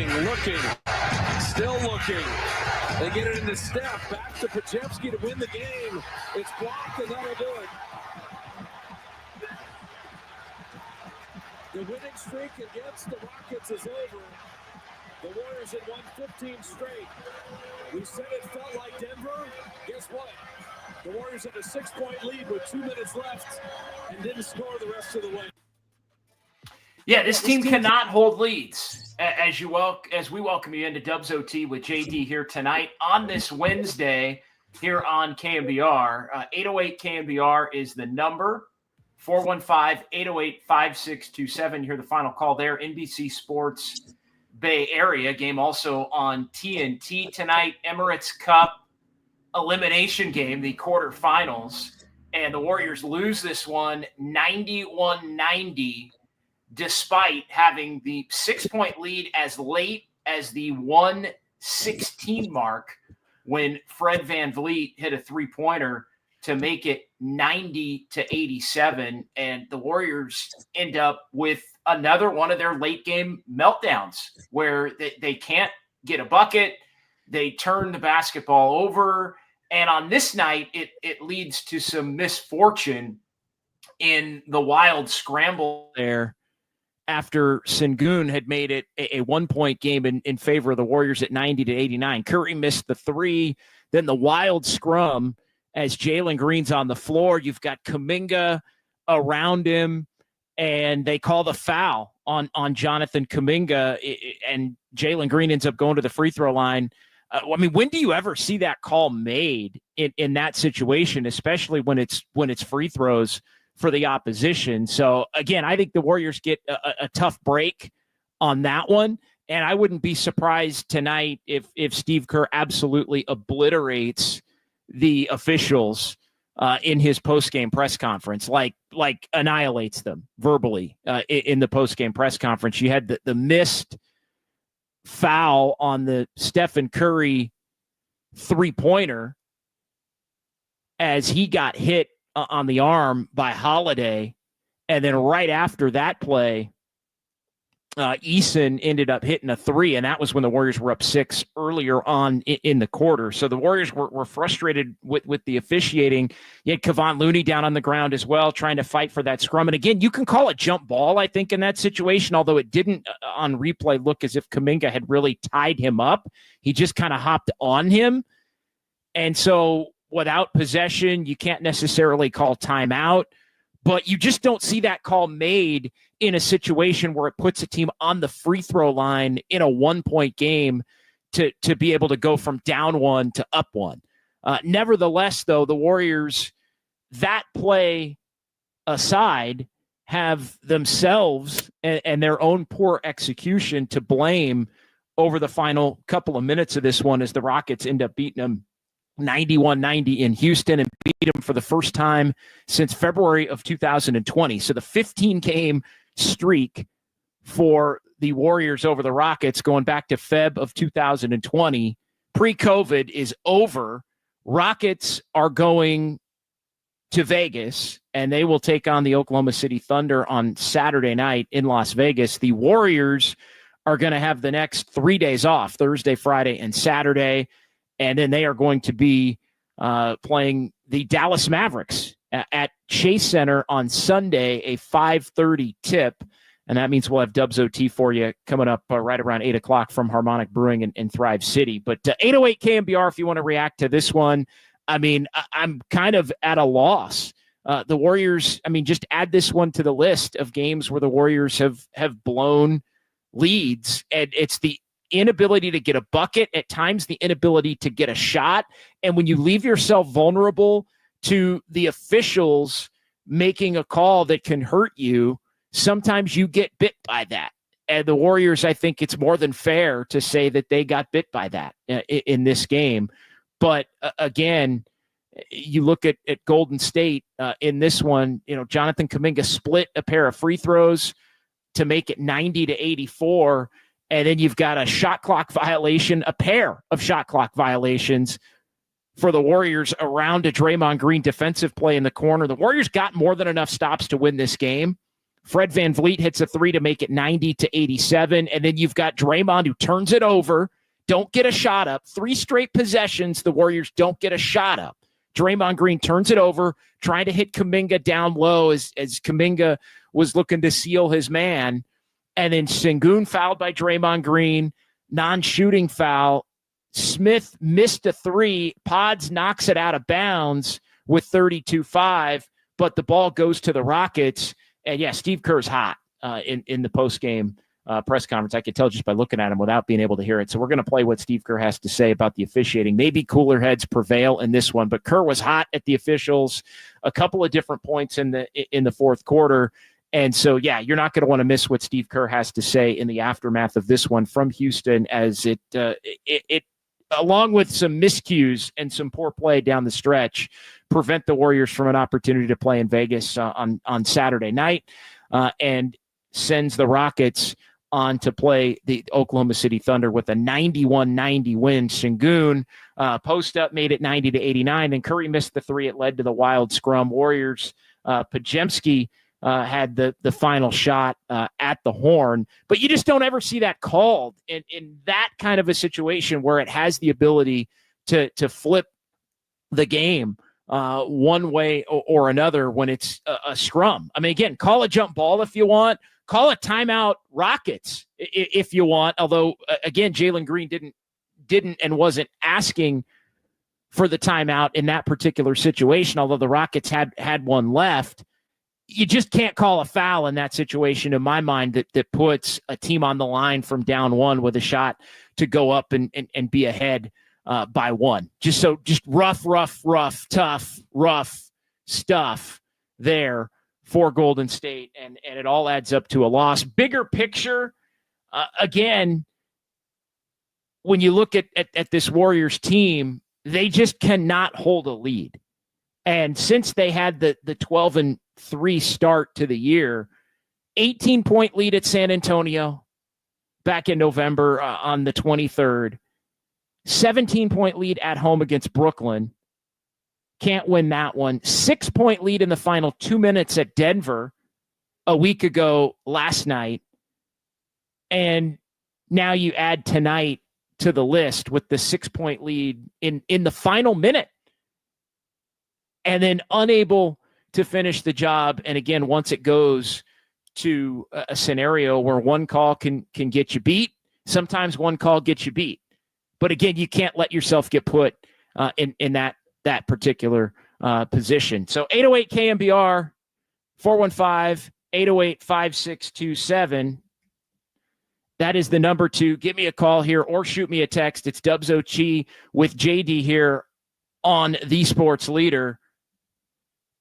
looking, still looking. They get it in the step, back to Pajewski to win the game. It's blocked, and that'll do it. The winning streak against the Rockets is over. The Warriors had won 15 straight. We said it felt like Denver. Guess what? The Warriors had a 6-point lead with 2 minutes left and didn't score the rest of the way. Yeah, this team cannot hold leads. As we welcome you into Dubs OT with JD here tonight on this Wednesday here on KNBR. 808 KNBR is the number. 415-808-5627. Hear the final call there. NBC Sports Bay Area game also on TNT tonight. Emirates Cup elimination game, the quarterfinals. And the Warriors lose this one 91-90 despite having the 6-point lead as late as the 1:16 mark when Fred VanVleet hit a three-pointer to make it 90-87, and the Warriors end up with another one of their late game meltdowns where they can't get a bucket, they turn the basketball over, and on this night it leads to some misfortune in the Wild scramble there after Sengun had made it a 1-point game in favor of the Warriors at 90-89. Curry missed the three, then the Wild scrum as Jalen Green's on the floor. You've got Kuminga around him, and they call the foul on Jonathan Kuminga, and Jalen Green ends up going to the free throw line. When do you ever see that call made in that situation, especially when it's free throws for the opposition? So, again, I think the Warriors get a tough break on that one, and I wouldn't be surprised tonight if Steve Kerr absolutely obliterates the officials in his post-game press conference, like annihilates them verbally in the post-game press conference. You had the missed foul on the Stephen Curry three-pointer as he got hit on the arm by Holiday, and then right after that play, Eason ended up hitting a three, and that was when the Warriors were up 6 earlier on in the quarter. So the Warriors were frustrated with the officiating. You had Kevon Looney down on the ground as well, trying to fight for that scrum. And again, you can call it jump ball, I think, in that situation, although it didn't on replay look as if Kuminga had really tied him up. He just kind of hopped on him. And so without possession, you can't necessarily call timeout, but you just don't see that call made in a situation where it puts a team on the free throw line in a 1-point game to be able to go from down 1 to up 1. Nevertheless, though, the Warriors, that play aside, have themselves and their own poor execution to blame over the final couple of minutes of this one as the Rockets end up beating them 91-90 in Houston and beat them for the first time since February of 2020. So the 15-game streak for the Warriors over the Rockets going back to Feb of 2020, pre-COVID, is over. Rockets are going to Vegas, and they will take on the Oklahoma City Thunder on Saturday night in Las Vegas. The Warriors are going to have the next 3 days off, Thursday, Friday, and Saturday. And then they are going to be playing the Dallas Mavericks at Chase Center on Sunday, a 5:30 tip. And that means we'll have Dubs OT for you coming up right around 8 o'clock from Harmonic Brewing in Thrive City. But 808 KNBR, if you want to react to this one, I'm kind of at a loss. The Warriors, just add this one to the list of games where the Warriors have blown leads. And it's the inability to get a bucket, at times the inability to get a shot. And when you leave yourself vulnerable to the officials making a call that can hurt you, sometimes you get bit by that. And the Warriors, I think it's more than fair to say that they got bit by that in this game. But again, you look at Golden State in this one, Jonathan Kuminga split a pair of free throws to make it 90-84. And then you've got a shot clock violation, a pair of shot clock violations for the Warriors around a Draymond Green defensive play in the corner. The Warriors got more than enough stops to win this game, Fred VanVleet hits a three to make it 90-87. And then you've got Draymond who turns it over, don't get a shot up. 3 straight possessions, the Warriors don't get a shot up. Draymond Green turns it over, trying to hit Kuminga down low as Kuminga was looking to seal his man. And then Sengun fouled by Draymond Green, non-shooting foul. Smith missed a three. Pods knocks it out of bounds with 32-5, but the ball goes to the Rockets. And, yeah, Steve Kerr's hot in the postgame press conference. I could tell just by looking at him without being able to hear it. So we're going to play what Steve Kerr has to say about the officiating. Maybe cooler heads prevail in this one, but Kerr was hot at the officials a couple of different points in the fourth quarter. And so, yeah, you're not going to want to miss what Steve Kerr has to say in the aftermath of this one from Houston, as it along with some miscues and some poor play down the stretch, prevent the Warriors from an opportunity to play in Vegas on Saturday night, and sends the Rockets on to play the Oklahoma City Thunder with a 91-90 win. Sengun post up made it 90-89, and Curry missed the three. It led to the wild scrum. Warriors, Podziemski had the final shot at the horn, but you just don't ever see that called in that kind of a situation where it has the ability to flip the game one way or another when it's a scrum. I mean, again, call a jump ball if you want, call a timeout Rockets if you want, although again, Jalen Green didn't and wasn't asking for the timeout in that particular situation, although the Rockets had one left. You just can't call a foul in that situation, in my mind, that puts a team on the line from down one with a shot to go up and be ahead by one. Just rough, tough, rough stuff there for Golden State, and it all adds up to a loss. Bigger picture, again, when you look at this Warriors team, they just cannot hold a lead. And since they had the 12-3 start to the year, 18-point lead at San Antonio back in November on the 23rd, 17-point lead at home against Brooklyn. Can't win that one. 6-point lead in the final 2 minutes at Denver a week ago last night. And now you add tonight to the list with the 6-point lead in the final minute. And then unable to finish the job. And again, once it goes to a scenario where one call can get you beat, sometimes one call gets you beat. But again, you can't let yourself get put in that particular position. So 808 KNBR, 415-808-5627. That is the number to give me a call here or shoot me a text. It's Dubs Ochi with JD here on The Sports Leader,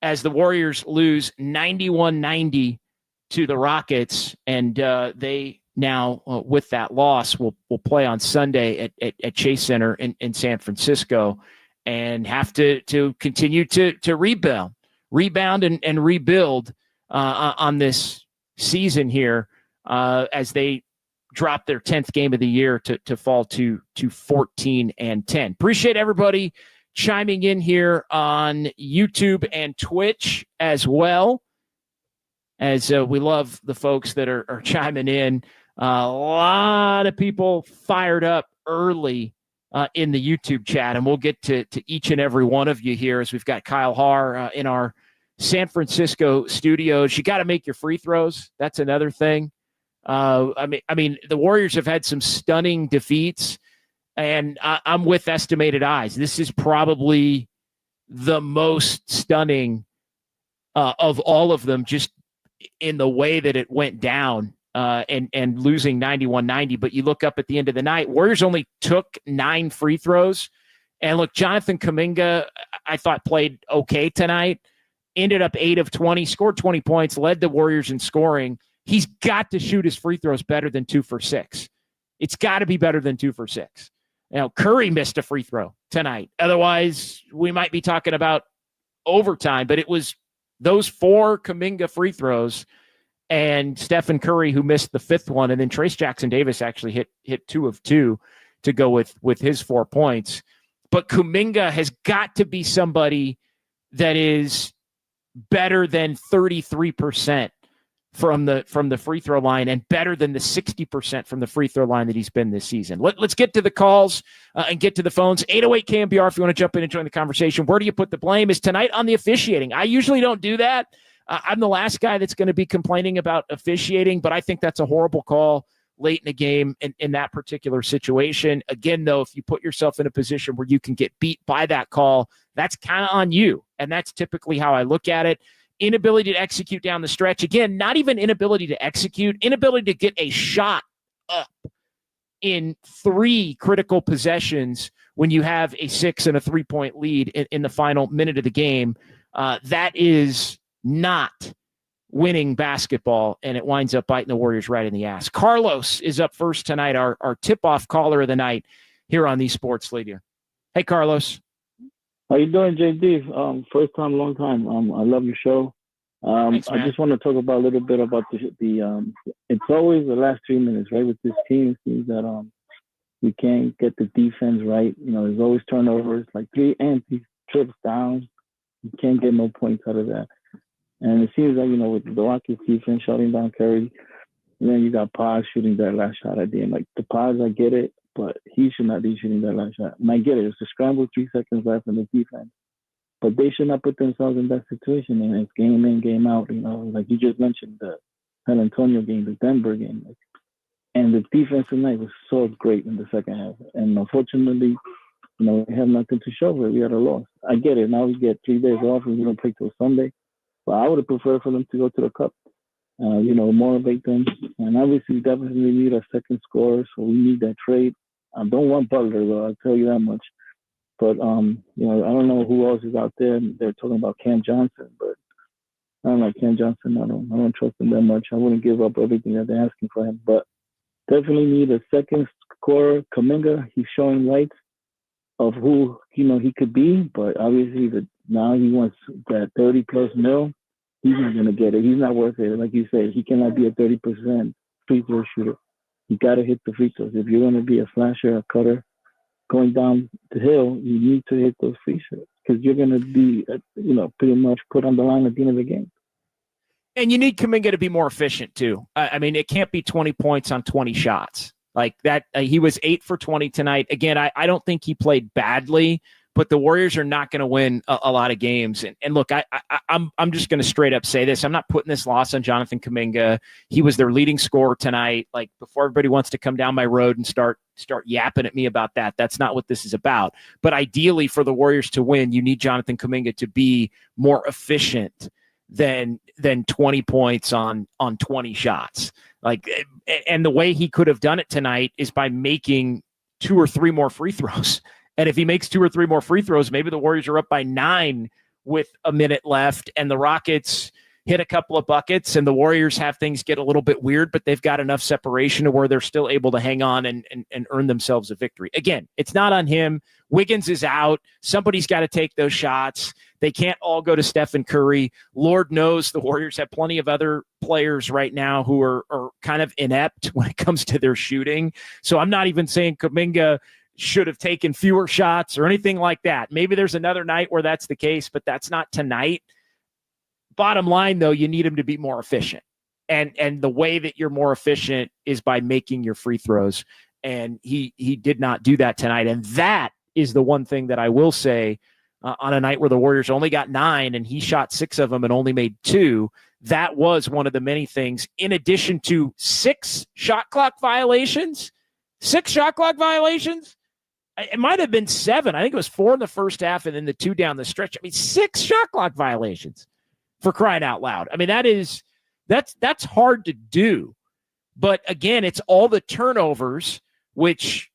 as the Warriors lose 91-90 to the Rockets, and they now, with that loss, will play on Sunday at Chase Center in San Francisco, and have to continue to rebound and rebuild on this season here as they drop their 10th game of the year to fall to 14-10. Appreciate everybody chiming in here on YouTube and Twitch as well, as we love the folks that are chiming in. A lot of people fired up early in the YouTube chat, and we'll get to each and every one of you here, as we've got Kyle Haar in our San Francisco studios. You got to make your free throws. That's another thing. I mean, the Warriors have had some stunning defeats, and I'm with Estimated Eyes. This is probably the most stunning of all of them, just in the way that it went down and losing 91-90. But you look up at the end of the night, Warriors only took 9 free throws. And look, Jonathan Kuminga, I thought, played okay tonight. Ended up 8 of 20, scored 20 points, led the Warriors in scoring. He's got to shoot his free throws better than 2 for 6. It's got to be better than 2 for 6. Now, Curry missed a free throw tonight. Otherwise, we might be talking about overtime, but it was those 4 Kuminga free throws and Stephen Curry who missed the 5th one. And then Trace Jackson-Davis actually hit 2 of 2 to go with his 4 points. But Kuminga has got to be somebody that is better than 33% from the free throw line and better than the 60% from the free throw line that he's been this season. Let's get to the calls and get to the phones. 808 KNBR if you want to jump in and join the conversation. Where do you put the blame? Is tonight on the officiating? I usually don't do that. I'm the last guy that's going to be complaining about officiating, but I think that's a horrible call late in the game in that particular situation. Again, though, if you put yourself in a position where you can get beat by that call, that's kind of on you. And that's typically how I look at it. Inability to execute down the stretch. Again, not even inability to execute, inability to get a shot up in 3 critical possessions when you have a 6 and a 3-point lead in the final minute of the game. That is not winning basketball, and it winds up biting the Warriors right in the ass. Carlos is up first tonight, our tip-off caller of the night here on the Sports Leader. Hey, Carlos. How you doing, JD? First time, long time. I love your show. Thanks, I just want to talk about a little bit about the it's always the last 3 minutes, right? With this team, it seems that we can't get the defense right. You know, there's always turnovers, like 3 empty trips down. You can't get no points out of that. And it seems like, you know, with the Rockets defense shutting down Curry, and then you got Paz shooting that last shot at the end. Like, the Paz, I get it, but he should not be shooting that last shot. And I get it. It's a scramble, 3 seconds left in the defense. But they should not put themselves in that situation. And it's game in, game out. You know, like you just mentioned, the San Antonio game, the Denver game. And the defense tonight was so great in the second half. And unfortunately, you know, we have nothing to show for it. We had a loss. I get it. Now we get 3 days off and we don't play till Sunday. But I would have preferred for them to go to the Cup. You know, motivate them. And obviously, we definitely need a second scorer, so we need that trade. I don't want Butler, though, I'll tell you that much. But, you know, I don't know who else is out there. They're talking about Cam Johnson, but I don't like Cam Johnson. I don't trust him that much. I wouldn't give up everything that they're asking for him. But definitely need a second scorer. Kuminga, he's showing lights of who, you know, he could be. But obviously, now he wants that 30-plus mil. He's not going to get it. He's not worth it. Like you said, he cannot be a 30% free throw shooter. You got to hit the free throws. If you're going to be a flasher, a cutter, going down the hill, you need to hit those free throws because you're going to be, you know, pretty much put on the line at the end of the game. And you need Kuminga to be more efficient, too. I mean, it can't be 20 points on 20 shots. Like that, he was 8 for 20 tonight. Again, I don't think he played badly, but the Warriors are not going to win a lot of games. And look, I'm just going to straight up say this. I'm not putting this loss on Jonathan Kuminga. He was their leading scorer tonight. Like, before everybody wants to come down my road and start yapping at me about that, that's not what this is about. But ideally, for the Warriors to win, you need Jonathan Kuminga to be more efficient than 20 points on 20 shots. Like, and the way he could have done it tonight is by making 2 or 3 more free throws. And if he makes 2 or 3 more free throws, maybe the Warriors are up by 9 with a minute left, and the Rockets hit a couple of buckets, and the Warriors have things get a little bit weird, but they've got enough separation to where they're still able to hang on and earn themselves a victory. Again, it's not on him. Wiggins is out. Somebody's got to take those shots. They can't all go to Stephen Curry. Lord knows the Warriors have plenty of other players right now who are kind of inept when it comes to their shooting. So I'm not even saying Kuminga should have taken fewer shots or anything like that. Maybe there's another night where that's the case, but that's not tonight. Bottom line, though, you need him to be more efficient. And the way that you're more efficient is by making your free throws. And he did not do that tonight. And that is the one thing that I will say on a night where the Warriors only got 9 and he shot 6 of them and only made 2. That was one of the many things, in addition to 6 shot clock violations. 6 shot clock violations. It might have been 7. I think it was 4 in the first half and then the 2 down the stretch. I mean, 6 shot clock violations, for crying out loud. I mean, that's hard to do. But again, it's all the turnovers, which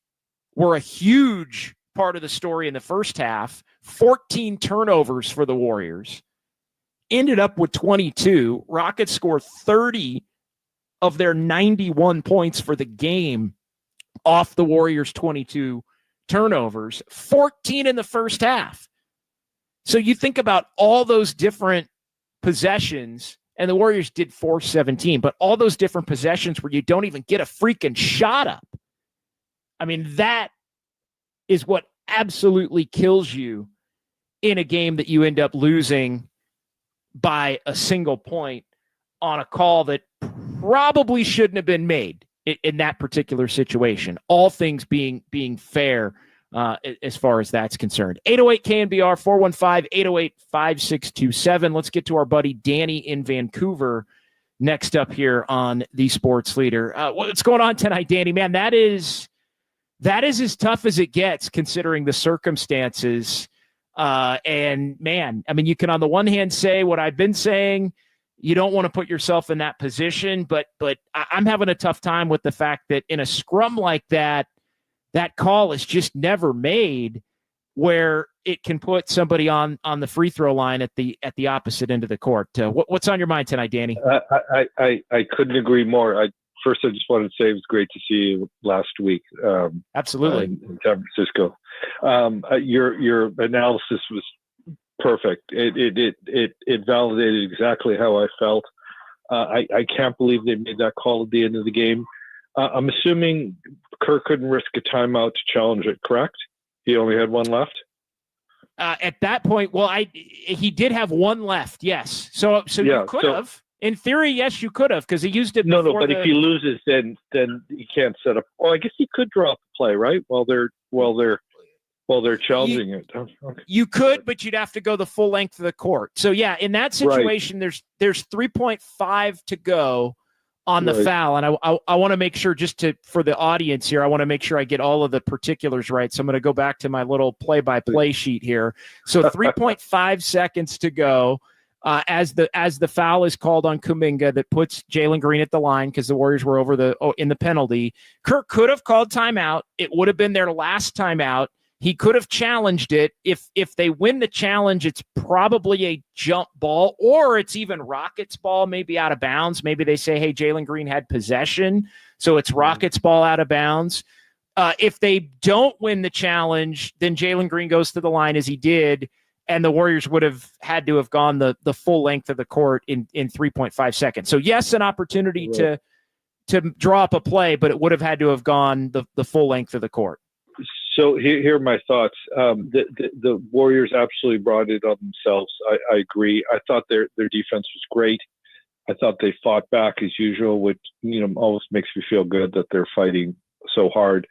were a huge part of the story in the first half. 14 turnovers for the Warriors. Ended up with 22. Rockets score 30 of their 91 points for the game off the Warriors' 22 turnovers. 14 in the first half. So you think about all those different possessions, and the Warriors did force 17, but all those different possessions where you don't even get a freaking shot up. I mean, that is what absolutely kills you in a game that you end up losing by a single point on a call that probably shouldn't have been made in that particular situation, all things being fair as far as that's concerned. 808 KNBR 415-808-5627. Let's get to our buddy Danny in Vancouver next up here on the Sports Leader. What's going on tonight, Danny? Man, that is as tough as it gets considering the circumstances. And man, I mean, you can on the one hand say what I've been saying, you don't want to put yourself in that position, but I'm having a tough time with the fact that in a scrum like that, that call is just never made where it can put somebody on the free throw line at the opposite end of the court. What's on your mind tonight, Danny? I couldn't agree more. First, I just wanted to say it was great to see you last week. Absolutely. In San Francisco. Your analysis was perfect. It validated exactly how I felt. I can't believe they made that call at the end of the game. I'm assuming Kirk couldn't risk a timeout to challenge it, correct? He only had one left? At that point, he did have one left, yes. So yeah, you could have. In theory, yes, you could have, because he used it. No, but if he loses, then he can't set up. Oh, I guess he could draw up a play, right? While they're challenging it. Okay. You could, but you'd have to go the full length of the court. So yeah, in that situation, right. there's 3.5 to go on the foul, and I want to make sure for the audience here, I want to make sure I get all of the particulars right. So I'm going to go back to my little play-by-play sheet here. So 3.5 seconds to go. As the foul is called on Kuminga that puts Jalen Green at the line because the Warriors were in the penalty. Kirk could have called timeout. It would have been their last timeout. He could have challenged it. If they win the challenge, it's probably a jump ball, or it's even Rockets ball, maybe out of bounds. Maybe they say, hey, Jalen Green had possession, so it's Rockets ball out of bounds. If they don't win the challenge, then Jalen Green goes to the line as he did, and the Warriors would have had to have gone the full length of the court in 3.5 seconds. So yes, an opportunity to draw up a play, but it would have had to have gone the full length of the court. So here are my thoughts. The Warriors absolutely brought it on themselves. I agree. I thought their defense was great. I thought they fought back as usual, which almost makes me feel good that they're fighting so hard.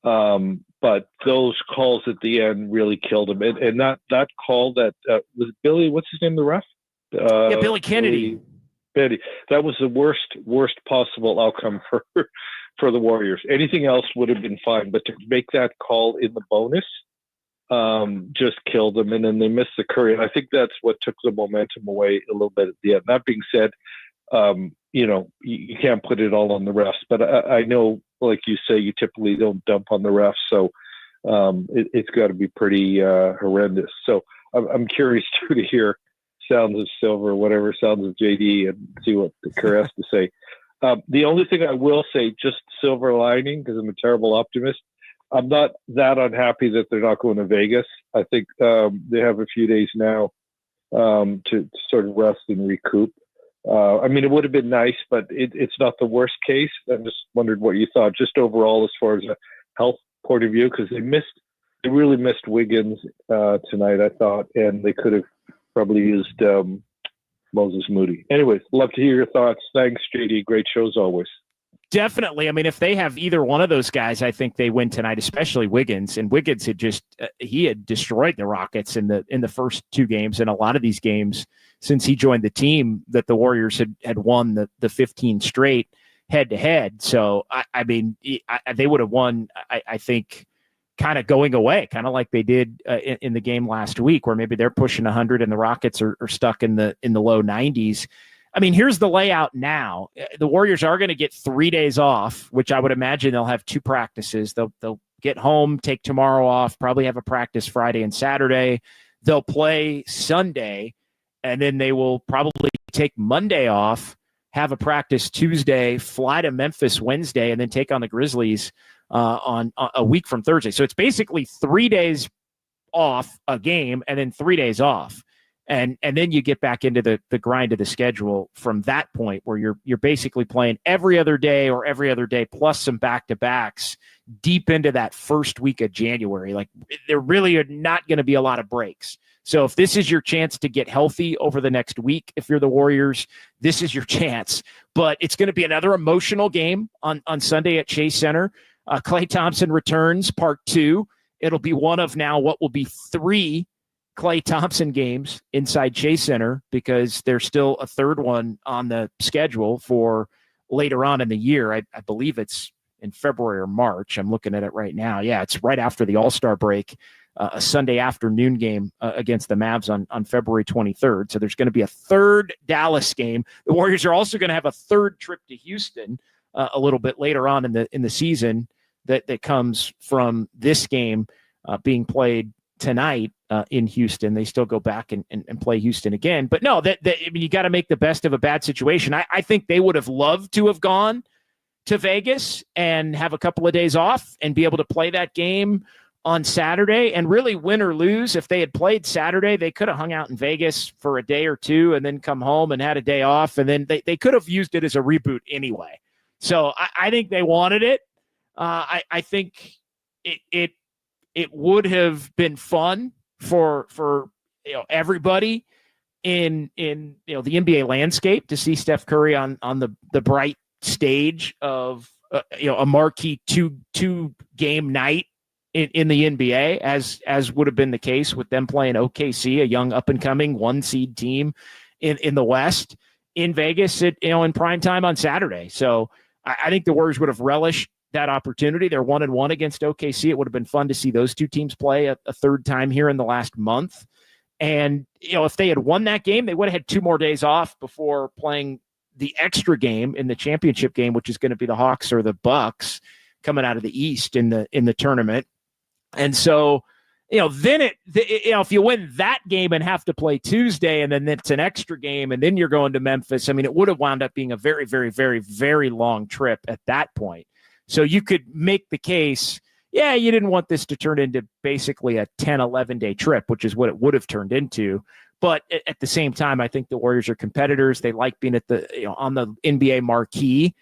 But those calls at the end really killed them. And that call that was Billy. What's his name? The ref? Billy Kennedy. Billy. That was the worst possible outcome for the Warriors. Anything else would have been fine, but to make that call in the bonus just killed them. And then they missed the Curry. And I think that's what took the momentum away a little bit at the end. That being said, you can't put it all on the refs, but I know, like you say, you typically don't dump on the refs. So it's got to be pretty horrendous. So I'm curious too to hear sounds of Silver, whatever sounds of JD, and see what the Kerr has to say. The only thing I will say, just silver lining, because I'm a terrible optimist, I'm not that unhappy that they're not going to Vegas. I think they have a few days now to sort of rest and recoup. I mean, it would have been nice, but it's not the worst case. I just wondered what you thought, just overall as far as a health point of view, because they really missed Wiggins tonight, I thought, and they could have probably used Moses Moody. Anyways, love to hear your thoughts. Thanks, JD. Great shows always. Definitely. I mean, if they have either one of those guys, I think they win tonight, especially Wiggins. And Wiggins had he had destroyed the Rockets in the first two games, and a lot of these games since he joined the team that the Warriors had won the 15 straight head to head. So I mean, they would have won, I think, kind of going away, kind of like they did in the game last week, where maybe they're pushing 100 and the Rockets are stuck in the low 90s. I mean, here's the layout now. The Warriors are going to get 3 days off, which I would imagine they'll have two practices. They'll get home, take tomorrow off, probably have a practice Friday and Saturday. They'll play Sunday, and then they will probably take Monday off, have a practice Tuesday, fly to Memphis Wednesday, and then take on the Grizzlies on a week from Thursday. So it's basically 3 days off a game and then 3 days off. And then you get back into the grind of the schedule from that point, where you're basically playing every other day or every other day plus some back-to-backs deep into that first week of January. Like, there really are not going to be a lot of breaks. So if this is your chance to get healthy over the next week, if you're the Warriors, this is your chance. But it's going to be another emotional game on Sunday at Chase Center. Klay Thompson returns, part 2. It'll be one of now what will be 3 Klay Thompson games inside Chase Center, because there's still a third one on the schedule for later on in the year. I believe it's in February or March. I'm looking at it right now. Yeah, it's right after the All-Star break, a Sunday afternoon game against the Mavs on February 23rd. So there's going to be a third Dallas game. The Warriors are also going to have a third trip to Houston a little bit later on in the season that comes from this game being played tonight in Houston. They still go back and play Houston again. But no, I mean, you got to make the best of a bad situation. I think they would have loved to have gone to Vegas and have a couple of days off and be able to play that game on Saturday. And really, win or lose, if they had played Saturday, they could have hung out in Vegas for a day or two and then come home and had a day off. And then they could have used it as a reboot anyway. So I think they wanted it. I think it would have been fun for everybody in the NBA landscape to see Steph Curry on the bright stage of a marquee two game night in the NBA, as would have been the case with them playing OKC, a young up and coming 1 seed team in the West, in Vegas in prime time on Saturday. So I think the Warriors would have relished that opportunity. They're 1-1 against OKC. It would have been fun to see those two teams play a third time here in the last month. And, if they had won that game, they would have had 2 more days off before playing the extra game in the championship game, which is going to be the Hawks or the Bucks coming out of the East in the tournament. And so, then if you win that game and have to play Tuesday, and then it's an extra game, and then you're going to Memphis, I mean, it would have wound up being a very, very, very, very long trip at that point. So you could make the case, yeah, you didn't want this to turn into basically a 10, 11-day trip, which is what it would have turned into. But at the same time, I think the Warriors are competitors. They like being at on the NBA marquee,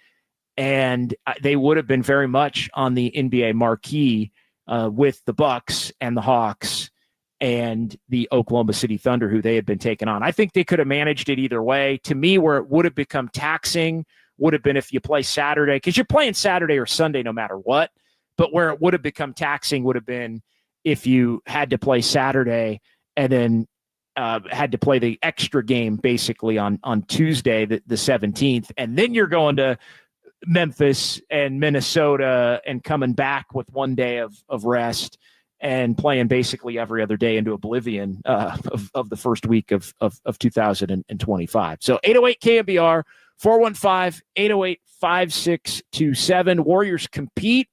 and they would have been very much on the NBA marquee with the Bucks and the Hawks and the Oklahoma City Thunder, who they had been taking on. I think they could have managed it either way. To me, where it would have become taxing would have been if you play Saturday, because you're playing Saturday or Sunday no matter what. But where it would have become taxing would have been if you had to play Saturday and then had to play the extra game basically on Tuesday, the 17th. And then you're going to Memphis and Minnesota and coming back with 1 day of rest and playing basically every other day into oblivion of the first week of 2025. So 808 KNBR, 415-808-5627. Warriors compete,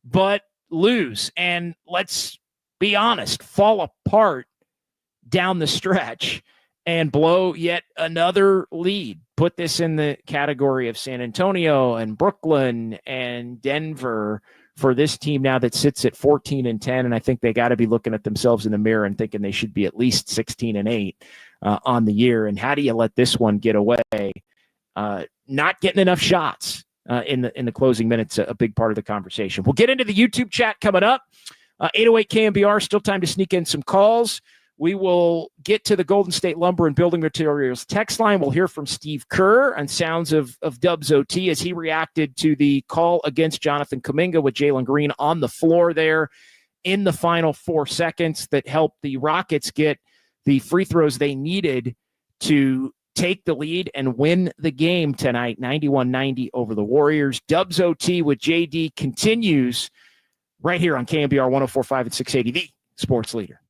but lose. And let's be honest, fall apart down the stretch and blow yet another lead. Put this in the category of San Antonio and Brooklyn and Denver for this team now that sits at 14-10. And I think they got to be looking at themselves in the mirror and thinking they should be at least 16-8 on the year. And how do you let this one get away? Not getting enough shots in the closing minutes, a big part of the conversation. We'll get into the YouTube chat coming up. 808 KNBR, still time to sneak in some calls. We will get to the Golden State Lumber and Building Materials text line. We'll hear from Steve Kerr on sounds of Dubs OT as he reacted to the call against Jonathan Kuminga with Jalen Green on the floor there in the final 4 seconds that helped the Rockets get the free throws they needed to take the lead and win the game tonight, 91-90 over the Warriors. Dubs OT with JD continues right here on KNBR 104.5 and 680, the sports leader.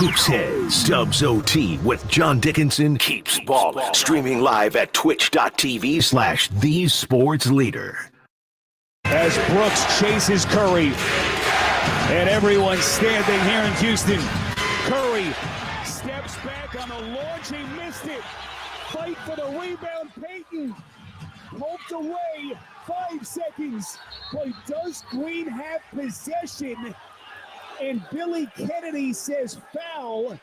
Hoops Heads, Dubs OT with John Dickinson keeps ballin'. Streaming live at twitch.tv/thesportsleader. As Brooks chases Curry, and everyone's standing here in Houston. Curry steps back on a launch. He missed it. Fight for the rebound. Payton poked away. 5 seconds. Boy, does Green have possession? And Billy Kennedy says foul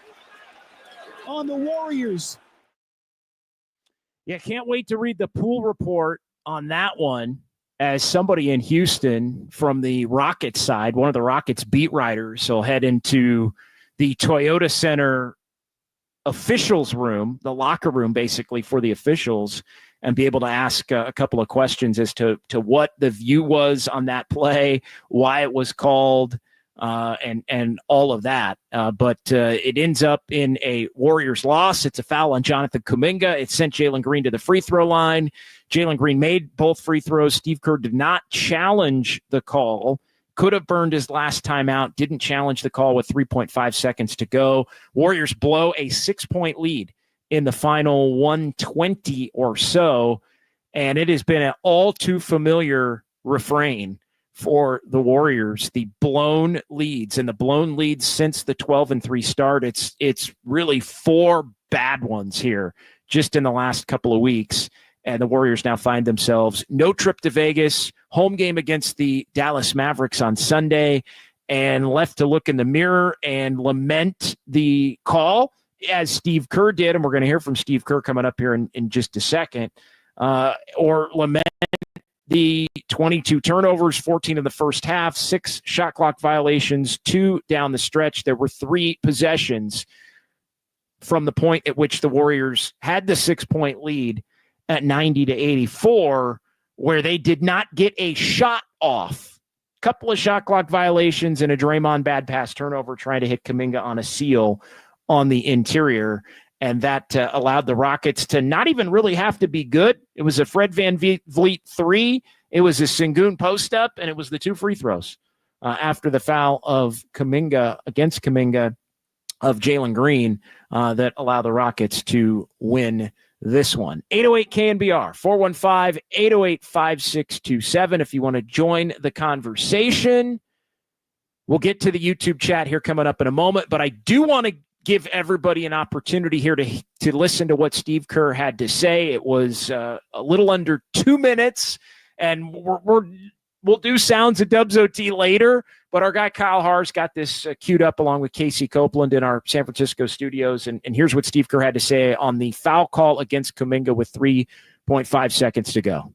on the Warriors. Yeah, can't wait to read the pool report on that one. As somebody in Houston from the Rockets side, one of the Rockets beat writers will head into the Toyota Center officials room, the locker room basically for the officials, and be able to ask a couple of questions as to what the view was on that play, why it was called, and all of that. But it ends up in a Warriors loss. It's a foul on Jonathan Kuminga. It sent Jalen Green to the free throw line. Jalen Green made both free throws. Steve Kerr did not challenge the call. Could have burned his last timeout. Didn't challenge the call with 3.5 seconds to go. Warriors blow a 6-point lead in the final 120 or so. And it has been an all too familiar refrain for the Warriors, the blown leads, and the blown leads since the 12-3 start. It's really 4 bad ones here just in the last couple of weeks. And the Warriors now find themselves no trip to Vegas, home game against the Dallas Mavericks on Sunday, and left to look in the mirror and lament the call, as Steve Kerr did. And we're going to hear from Steve Kerr coming up here in just a second, or lament the 22 turnovers, 14 in the first half, 6 shot clock violations, 2 down the stretch. There were 3 possessions from the point at which the Warriors had the 6-point lead at 90-84, where they did not get a shot off. Couple of shot clock violations and a Draymond bad pass turnover trying to hit Kuminga on a seal on the interior. And that allowed the Rockets to not even really have to be good. It was a Fred VanVleet 3. It was a Sengun post-up, and it was the 2 free throws after the foul of Kuminga against Kuminga of Jalen Green that allowed the Rockets to win this one. 808 KNBR, 415-808-5627. If you want to join the conversation, we'll get to the YouTube chat here coming up in a moment, but I do want to give everybody an opportunity here to listen to what Steve Kerr had to say. It was a little under 2 minutes, and we'll do sounds of Dubs OT later, but our guy Kyle Haar's got this queued up along with Casey Copeland in our San Francisco studios, and here's what Steve Kerr had to say on the foul call against Kuminga with 3.5 seconds to go.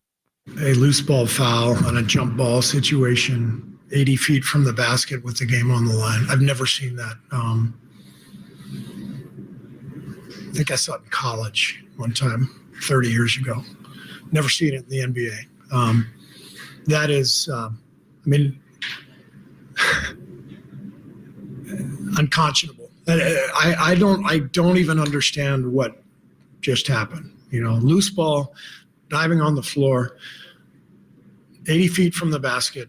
A loose ball foul on a jump ball situation, 80 feet from the basket with the game on the line. I've never seen that. I think I saw it in college one time 30 years ago. Never seen it in the NBA. That is, unconscionable. I don't even understand what just happened. Loose ball, diving on the floor, 80 feet from the basket,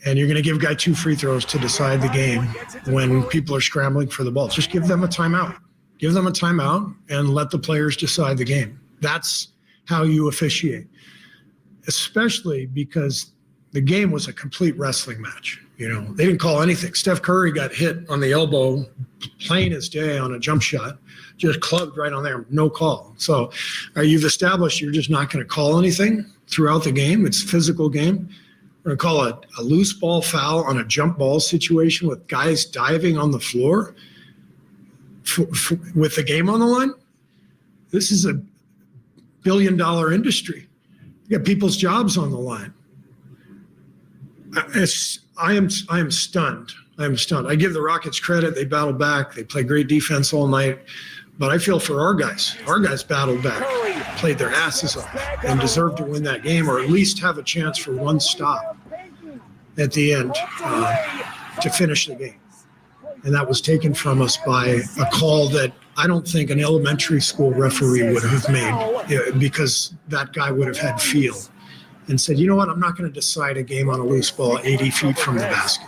and you're going to give a guy 2 free throws to decide the game when people are scrambling for the ball. Just give them a timeout. Give them a timeout and let the players decide the game. That's how you officiate, especially because the game was a complete wrestling match. They didn't call anything. Steph Curry got hit on the elbow, plain as day on a jump shot, just clubbed right on there, no call. So you've established you're just not going to call anything throughout the game. It's a physical game. We're going to call it a loose ball foul on a jump ball situation with guys diving on the floor with the game on the line. This is a billion-dollar industry. You got people's jobs on the line. I am stunned. I am stunned. I give the Rockets credit. They battled back. They played great defense all night. But I feel for our guys. Our guys battled back, played their asses off, and deserved to win that game, or at least have a chance for one stop at the end to finish the game. And that was taken from us by a call that I don't think an elementary school referee would have made, because that guy would have had feel and said, you know what, I'm not going to decide a game on a loose ball 80 feet from the basket.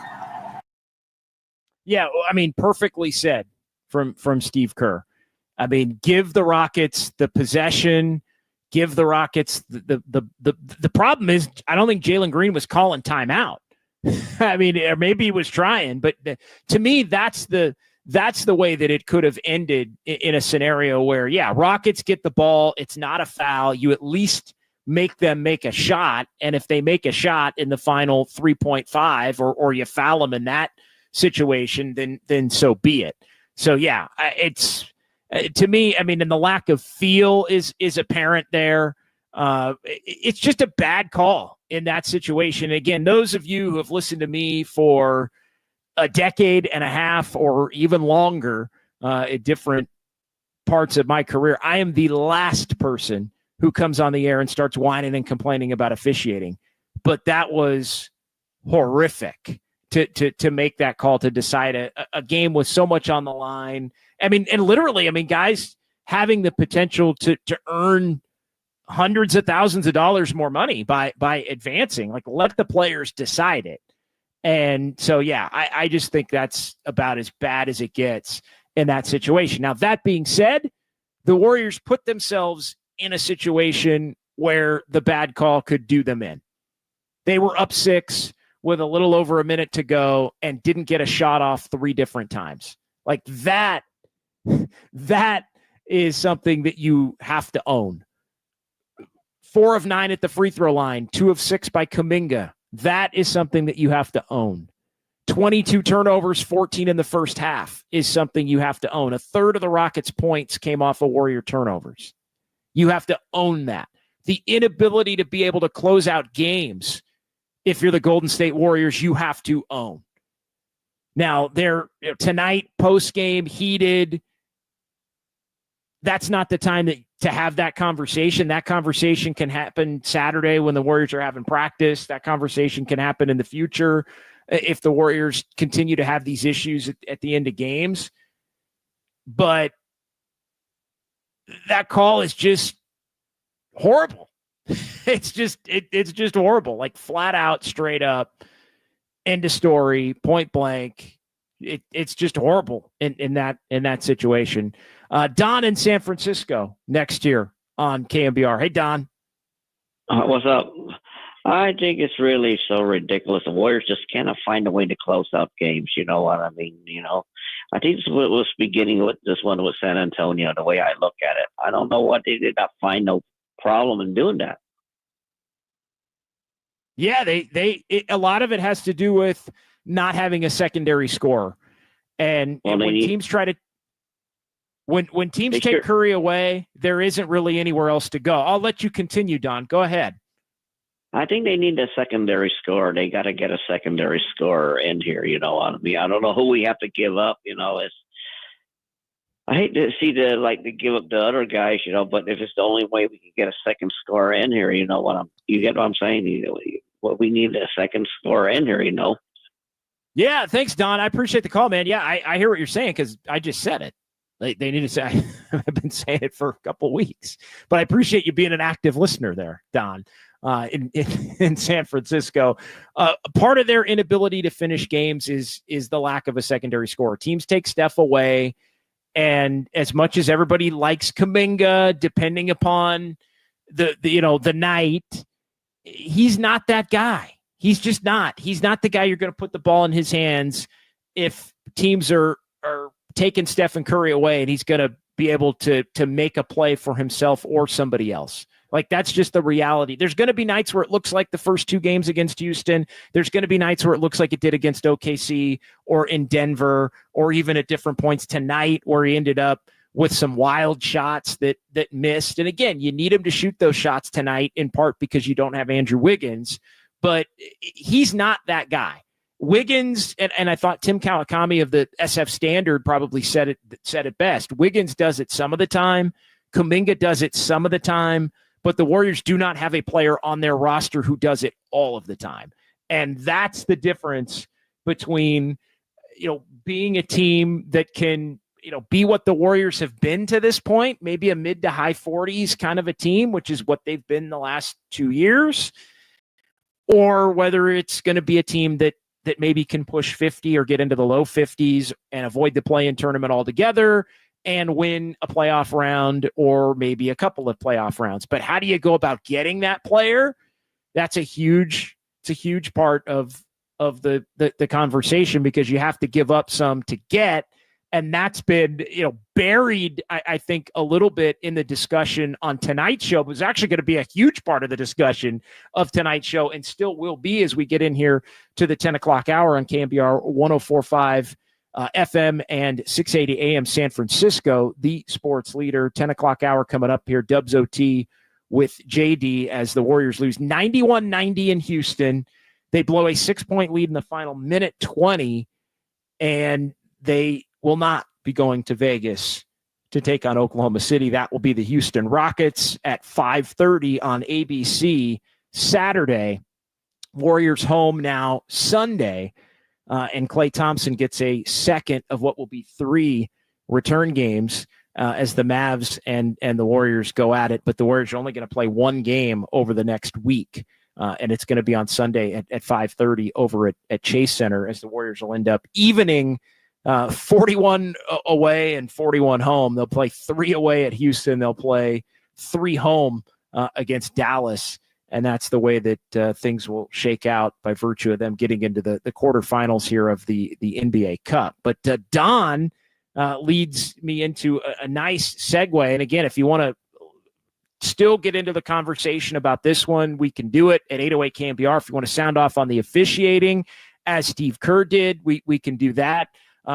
Yeah, I mean, perfectly said from Steve Kerr. I mean, give the Rockets the possession, give the Rockets the problem is I don't think Jalen Green was calling timeout. I mean, or maybe he was trying, but to me, that's the way that it could have ended in a scenario where, yeah, Rockets get the ball, it's not a foul, you at least make them make a shot, and if they make a shot in the final 3.5 or you foul them in that situation, then so be it. So yeah, it's to me, I mean, and the lack of feel is apparent there. It's just a bad call in that situation. Again, those of you who have listened to me for a decade and a half or even longer at different parts of my career, I am the last person who comes on the air and starts whining and complaining about officiating. But that was horrific to make that call, to decide a game with so much on the line. I mean, and literally, I mean, guys having the potential to earn hundreds of thousands of dollars more money by advancing. Like, let the players decide it. And so, yeah, I just think that's about as bad as it gets in that situation. Now, that being said, the Warriors put themselves in a situation where the bad call could do them in. They were up 6 with a little over a minute to go and didn't get a shot off 3 different times. Like that is something that you have to own. 4 of 9 at the free throw line, 2 of 6 by Kuminga. That is something that you have to own. 22 turnovers, 14 in the first half is something you have to own. A third of the Rockets' points came off of Warrior turnovers. You have to own that. The inability to be able to close out games, if you're the Golden State Warriors, you have to own. Now, they're tonight, post-game, heated. That's not the time to have that conversation. That conversation can happen Saturday when the Warriors are having practice. That conversation can happen in the future if the Warriors continue to have these issues at the end of games. But that call is just horrible. It's just horrible. Like, flat out, straight up, end of story, point blank. It's just horrible in that situation. Don in San Francisco next year on KNBR. Hey, Don. What's up? I think it's really so ridiculous. The Warriors just cannot find a way to close out games. You know what I mean? You know, I think this was beginning with this one with San Antonio, the way I look at it. I don't know what they did not find no problem in doing that. Yeah, a lot of it has to do with not having a secondary scorer. And when teams try to when teams take Curry away, there isn't really anywhere else to go. I'll let you continue, Don. Go ahead. I think they need a secondary scorer. They got to get a secondary scorer in here. You know what I mean? I don't know who we have to give up. You know, I hate to see to give up the other guys. You know, but if it's the only way we can get a second scorer in here, you get what I'm saying? We need a second scorer in here. You know. Yeah, thanks, Don. I appreciate the call, man. Yeah, I hear what you're saying because I just said it. They need to say. I've been saying it for a couple of weeks, but I appreciate you being an active listener there, Don. In San Francisco, part of their inability to finish games is the lack of a secondary scorer. Teams take Steph away, and as much as everybody likes Kuminga, depending upon the night, he's not that guy. He's just not. He's not the guy you're going to put the ball in his hands if teams are taking Stephen Curry away, and he's going to be able to make a play for himself or somebody else. Like, that's just the reality. There's going to be nights where it looks like the first 2 games against Houston. There's going to be nights where it looks like it did against OKC or in Denver, or even at different points tonight where he ended up with some wild shots that missed. And again, you need him to shoot those shots tonight, in part because you don't have Andrew Wiggins, but he's not that guy. Wiggins, and I thought Tim Kawakami of the SF Standard probably said it best. Wiggins does it some of the time. Kuminga does it some of the time. But the Warriors do not have a player on their roster who does it all of the time. And that's the difference between, being a team that can, be what the Warriors have been to this point, maybe a mid to high 40s kind of a team, which is what they've been the last 2 years, or whether it's going to be a team that that maybe can push 50 or get into the low 50s and avoid the play-in tournament altogether and win a playoff round or maybe a couple of playoff rounds. But how do you go about getting that player? It's a huge part of the conversation, because you have to give up some to get. And that's been, buried, I think, a little bit in the discussion on tonight's show. It was actually going to be a huge part of the discussion of tonight's show, and still will be as we get in here to the 10 o'clock hour on KNBR 104.5 FM and 680 AM San Francisco, the sports leader. 10 o'clock hour coming up here. Dubs OT with JD as the Warriors lose 91-90 in Houston. They blow a 6-point lead in the final minute 20, and they will not be going to Vegas to take on Oklahoma City. That will be the Houston Rockets at 5:30 on ABC Saturday. Warriors home now Sunday, and Klay Thompson gets a second of what will be 3 return games as the Mavs and the Warriors go at it. But the Warriors are only going to play 1 game over the next week, and it's going to be on Sunday at 5:30 over at Chase Center, as the Warriors will end up evening 41 away and 41 home. They'll play 3 away at Houston. They'll play 3 home against Dallas. And that's the way that things will shake out by virtue of them getting into the quarterfinals here of the NBA Cup. But Don leads me into a nice segue. And again, if you want to still get into the conversation about this one, we can do it at 808 KNBR. If you want to sound off on the officiating, as Steve Kerr did, we can do that.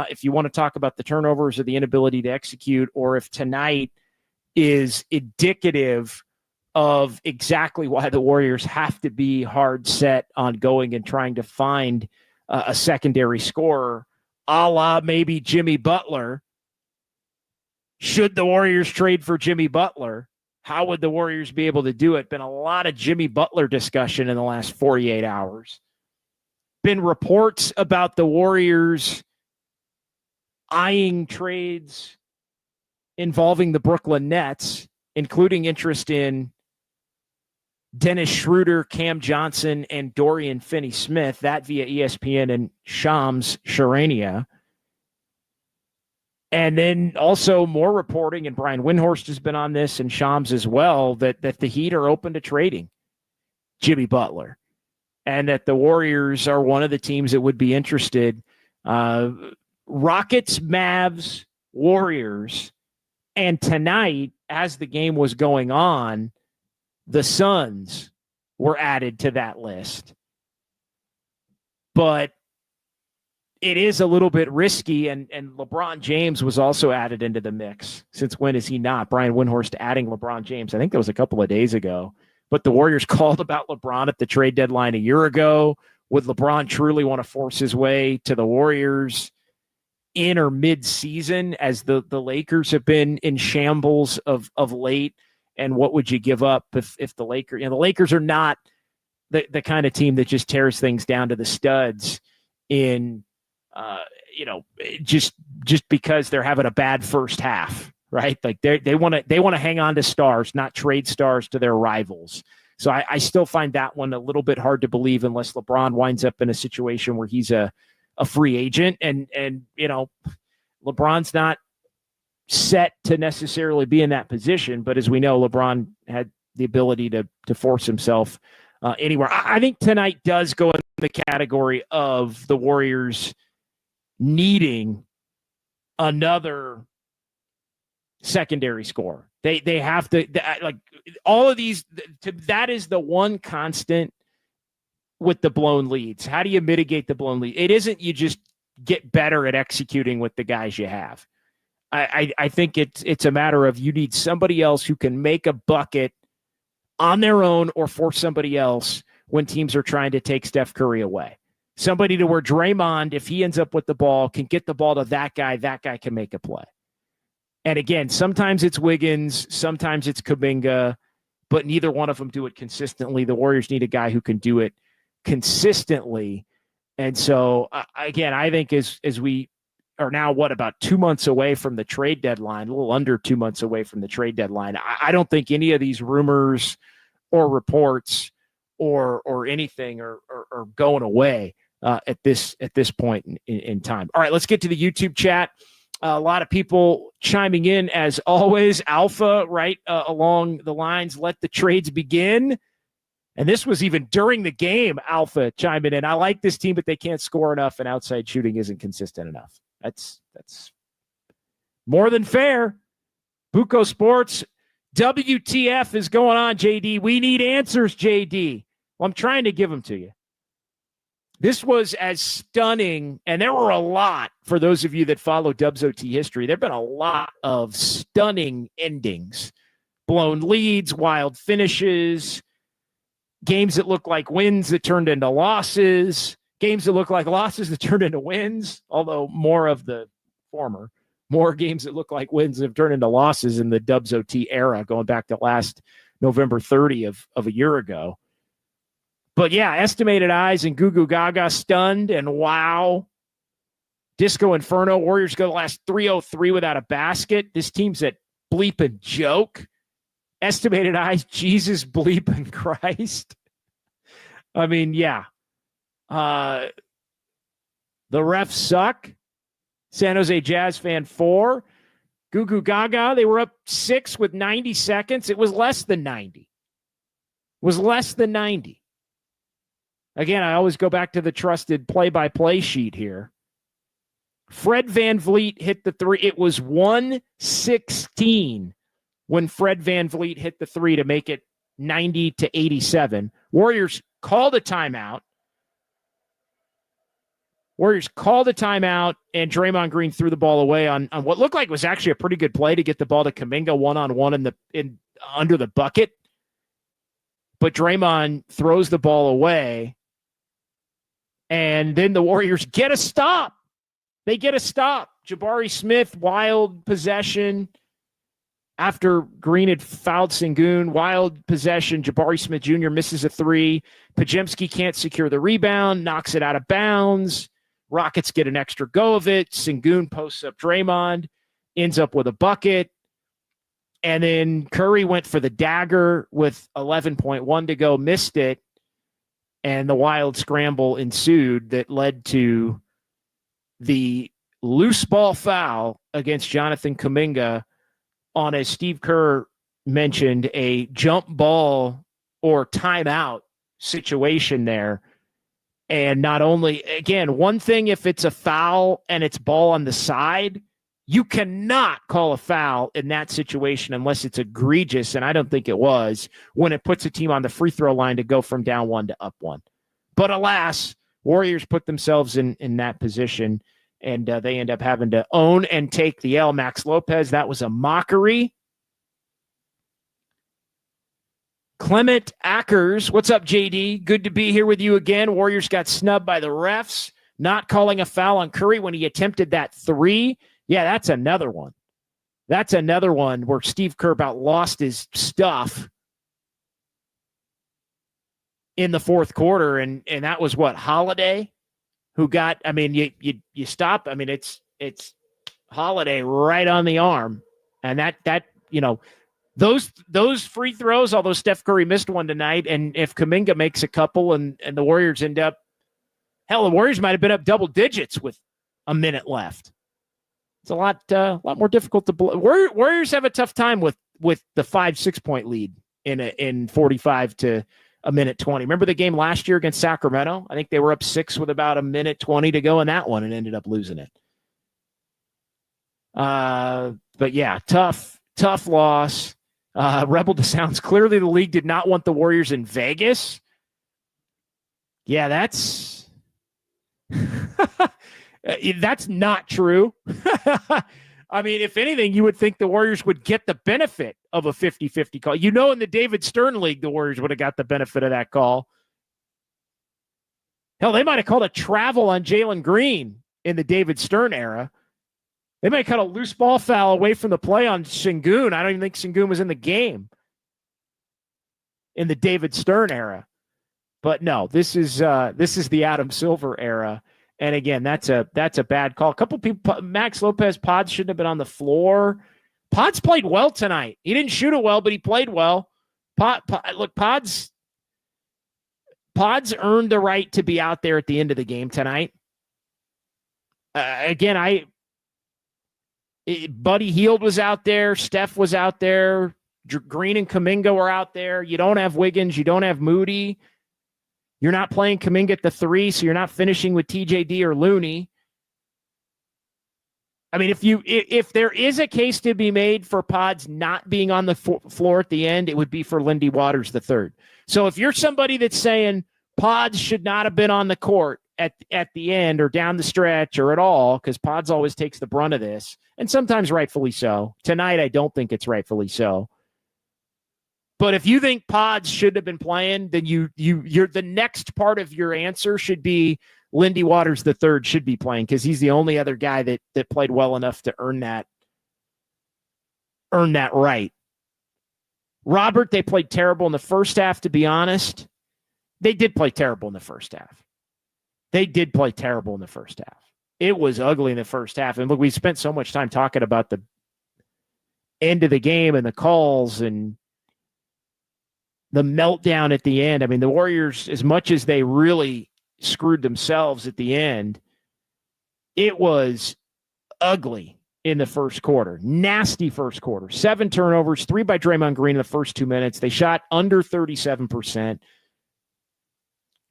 If you want to talk about the turnovers or the inability to execute, or if tonight is indicative of exactly why the Warriors have to be hard set on going and trying to find a secondary scorer, a la maybe Jimmy Butler. Should the Warriors trade for Jimmy Butler? How would the Warriors be able to do it? Been a lot of Jimmy Butler discussion in the last 48 hours. Been reports about the Warriors eyeing trades involving the Brooklyn Nets, including interest in Dennis Schroeder, Cam Johnson, and Dorian Finney-Smith, that via ESPN and Shams Charania. And then also more reporting, and Brian Windhorst has been on this, and Shams as well, that the Heat are open to trading Jimmy Butler, and that the Warriors are one of the teams that would be interested. Rockets, Mavs, Warriors, and tonight, as the game was going on, the Suns were added to that list. But it is a little bit risky, and LeBron James was also added into the mix. Since when is he not? Brian Windhorst adding LeBron James. I think that was a couple of days ago. But the Warriors called about LeBron at the trade deadline a year ago. Would LeBron truly want to force his way to the Warriors in or mid-season, as the Lakers have been in shambles of late? And what would you give up if the Lakers, the Lakers are not the kind of team that just tears things down to the studs in, just because they're having a bad first half, right? Like they want to hang on to stars, not trade stars to their rivals. So I still find that one a little bit hard to believe, unless LeBron winds up in a situation where he's a free agent, and LeBron's not set to necessarily be in that position. But as we know, LeBron had the ability to force himself anywhere. I think tonight does go in the category of the Warriors needing another secondary scorer. They have to, like, all of these, that is the one constant with the blown leads. How do you mitigate the blown lead? It isn't you just get better at executing with the guys you have. I think it's a matter of you need somebody else who can make a bucket on their own or for somebody else when teams are trying to take Steph Curry away. Somebody to where Draymond, if he ends up with the ball, can get the ball to that guy can make a play. And again, sometimes it's Wiggins, sometimes it's Kuminga, but neither one of them do it consistently. The Warriors need a guy who can do it consistently. And so, again, I think as we are now, about 2 months away from the trade deadline, a little under 2 months away from the trade deadline, I don't think any of these rumors or reports or anything are going away. at this point in time. All right, let's get to the YouTube chat. A lot of people chiming in as always. Alpha, right along the lines, let the trades begin. And this was even during the game, Alpha chiming in. I like this team, but they can't score enough, and outside shooting isn't consistent enough. That's more than fair. Buco Sports, WTF is going on, JD? We need answers, JD. Well, I'm trying to give them to you. This was as stunning, and there were a lot, for those of you that follow Dubs OT history, there have been a lot of stunning endings. Blown leads, wild finishes, games that look like wins that turned into losses, games that look like losses that turned into wins, although more of the former. More games that look like wins have turned into losses in the Dubs OT era, going back to last November 30 of a year ago. But yeah, estimated eyes and Goo Goo Gaga stunned and wow. Disco Inferno, Warriors go the last 303 without a basket. This team's at bleeping joke. Estimated eyes, Jesus bleeping Christ. I mean, yeah. The refs suck. San Jose Jazz fan 4. Goo Goo Gaga, they were up 6 with 90 seconds. It was less than 90. It was less than 90. Again, I always go back to the trusted play-by-play sheet here. Fred VanVleet hit the 3. It was 116 when Fred VanVleet hit the 3 to make it 90-87. Warriors called a timeout. And Draymond Green threw the ball away on what looked like was actually a pretty good play to get the ball to Kuminga one-on-one under the bucket. But Draymond throws the ball away, and then the Warriors get a stop. They get a stop. Jabari Smith, wild possession. After Green had fouled Sengun, wild possession. Jabari Smith Jr. misses a 3. Podziemski can't secure the rebound, knocks it out of bounds. Rockets get an extra go of it. Sengun posts up Draymond, ends up with a bucket. And then Curry went for the dagger with 11.1 to go, missed it. And the wild scramble ensued that led to the loose ball foul against Jonathan Kuminga on, as Steve Kerr mentioned, a jump ball or timeout situation there. And not only, again, one thing if it's a foul and it's ball on the side, you cannot call a foul in that situation unless it's egregious, and I don't think it was, when it puts a team on the free throw line to go from down 1 to up 1. But alas, Warriors put themselves in that position, and they end up having to own and take the L. Max Lopez, that was a mockery. Clement Ackers, what's up, JD? Good to be here with you again. Warriors got snubbed by the refs, not calling a foul on Curry when he attempted that 3. Yeah, that's another one. That's another one where Steve Kerr about lost his stuff in the fourth quarter, and that was what, Holiday, who got, I mean, you stop, I mean, it's Holiday right on the arm, and that you know, those free throws, although Steph Curry missed one tonight, and if Kuminga makes a couple and the Warriors end up, hell, the Warriors might have been up double digits with a minute left. It's a lot more difficult to Warriors have a tough time with the 5-6 point lead in 45 to a minute 20. Remember the game last year against Sacramento? I think they were up 6 with about a minute 20 to go in that one and ended up losing it. But yeah, tough loss. Rebel to Sounds, clearly the league did not want the Warriors in Vegas. Yeah, that's that's not true. I mean, if anything, you would think the Warriors would get the benefit of a 50-50 call. You know, in the David Stern League, the Warriors would have got the benefit of that call. Hell, they might have called a travel on Jalen Green in the David Stern era. They might cut a loose ball foul away from the play on Sengun. I don't even think Sengun was in the game in the David Stern era. But no, this is the Adam Silver era. And again, that's a bad call. A couple people, Max Lopez, Pods shouldn't have been on the floor. Pods played well tonight. He didn't shoot it well, but he played well. Pods Pods earned the right to be out there at the end of the game tonight. Again, Buddy Hield was out there. Steph was out there. Green and Kuminga were out there. You don't have Wiggins. You don't have Moody. You're not playing Kuminga at the 3, so you're not finishing with TJD or Looney. I mean, if there is a case to be made for Pods not being on the floor at the end, it would be for Lindy Waters III. So if you're somebody that's saying Pods should not have been on the court at the end or down the stretch or at all, because Pods always takes the brunt of this, and sometimes rightfully so. Tonight, I don't think it's rightfully so. But if you think Pods should have been playing, then you're the next part of your answer should be Lindy Waters III should be playing, because he's the only other guy that played well enough to earn that right. Robert, they played terrible in the first half, to be honest. They did play terrible in the first half. It was ugly in the first half. And look, we spent so much time talking about the end of the game and the calls and the meltdown at the end. I mean, the Warriors, as much as they really screwed themselves at the end, it was ugly in the first quarter. Nasty first quarter. 7 turnovers, 3 by Draymond Green in the first 2 minutes. They shot under 37%.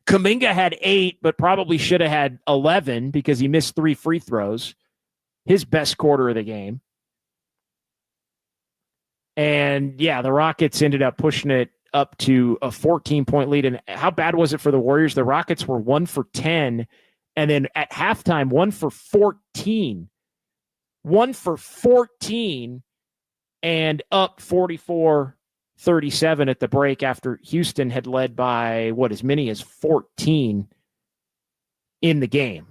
Kuminga had 8, but probably should have had 11 because he missed 3 free throws. His best quarter of the game. And, yeah, the Rockets ended up pushing it up to a 14-point lead. And how bad was it for the Warriors? The Rockets were 1 for 10, and then at halftime, 1 for 14. 1 for 14 and up 44-37 at the break after Houston had led by, as many as 14 in the game.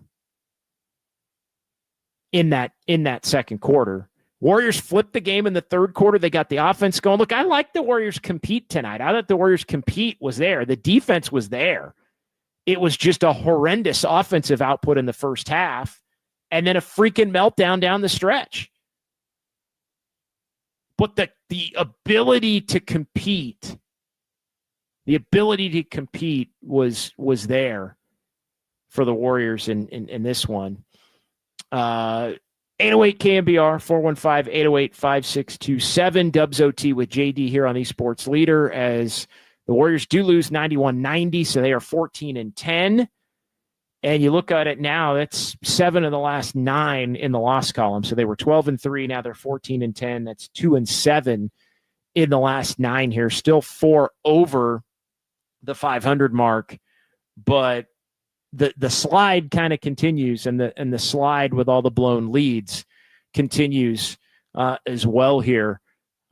In that second quarter. Warriors flipped the game in the third quarter. They got the offense going. Look, I like the Warriors compete tonight. I thought the Warriors compete was there. The defense was there. It was just a horrendous offensive output in the first half and then a freaking meltdown down the stretch. But the ability to compete, was there for the Warriors in this one. 808 KNBR, 415-808-5627. Dubs OT with JD here on eSports Leader, as the Warriors do lose 91-90, so they are 14-10. And you look at it now, that's 7 of the last 9 in the loss column. So they were 12-3, now they're 14-10. That's 2-7 in the last 9 here. Still 4 over the 500 mark, but the slide kind of continues, and the slide with all the blown leads continues as well here,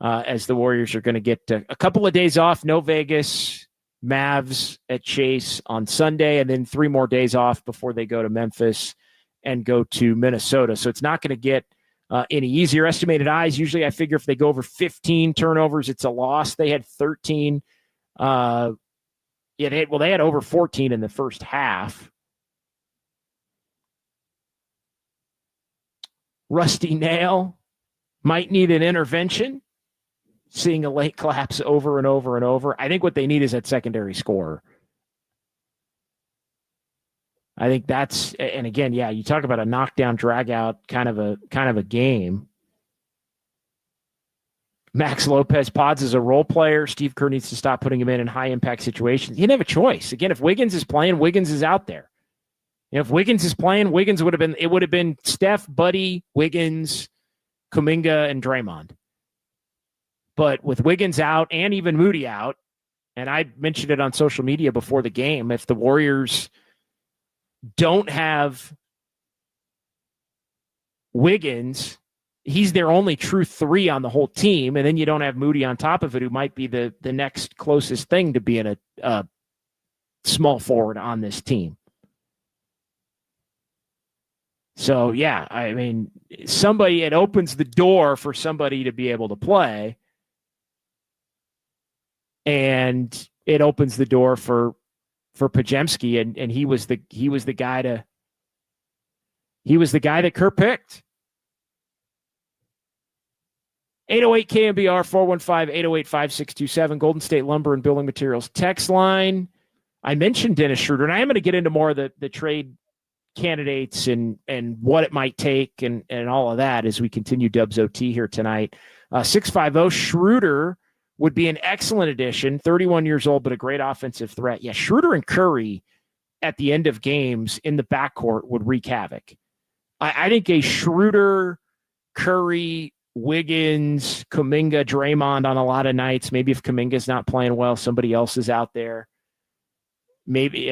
as the Warriors are going to get a couple of days off. No Vegas, Mavs at Chase on Sunday, and then 3 more days off before they go to Memphis and go to Minnesota. So it's not going to get any easier. Estimated eyes, usually I figure if they go over 15 turnovers, it's a loss. They had 13. They had over 14 in the first half. Rusty Nail might need an intervention, seeing a late collapse over and over and over. I think what they need is that secondary scorer. I think that's, and again, yeah, you talk about a knockdown, drag out kind of a game. Max Lopez Pods is a role player. Steve Kerr needs to stop putting him in high impact situations. He didn't have a choice. Again, if Wiggins is playing, Wiggins is out there. If Wiggins is playing, Wiggins would have been Steph, Buddy, Wiggins, Kuminga, and Draymond. But with Wiggins out and even Moody out, and I mentioned it on social media before the game, if the Warriors don't have Wiggins, he's their only true 3 on the whole team, and then you don't have Moody on top of it, who might be the next closest thing to being a small forward on this team. So, yeah, I mean, it opens the door for somebody to be able to play, and it opens the door for Podziemski, and he was the guy that Kerr picked. 808 KNBR, 415-808-5627, Golden State Lumber and Building Materials text line. I mentioned Dennis Schroeder, and I am going to get into more of the trade candidates and what it might take and all of that as we continue Dubs OT here tonight. 650 Schroeder would be an excellent addition. 31 years old, but a great offensive threat. Yeah, Schroeder and Curry at the end of games in the backcourt would wreak havoc. I think a Schroeder, Curry, Wiggins, Kuminga, Draymond on a lot of nights. Maybe if Kuminga's not playing well, somebody else is out there. Maybe,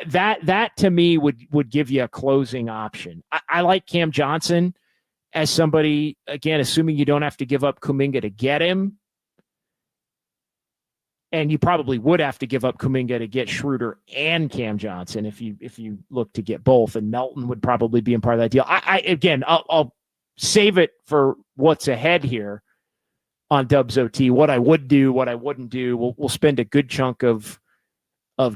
that to me would give you a closing option. I like Cam Johnson as somebody, again, assuming you don't have to give up Kuminga to get him. And you probably would have to give up Kuminga to get Schroeder and Cam Johnson if you look to get both. And Melton would probably be in part of that deal. I'll save it for what's ahead here on Dubs OT. What I would do, what I wouldn't do. We'll spend a good chunk of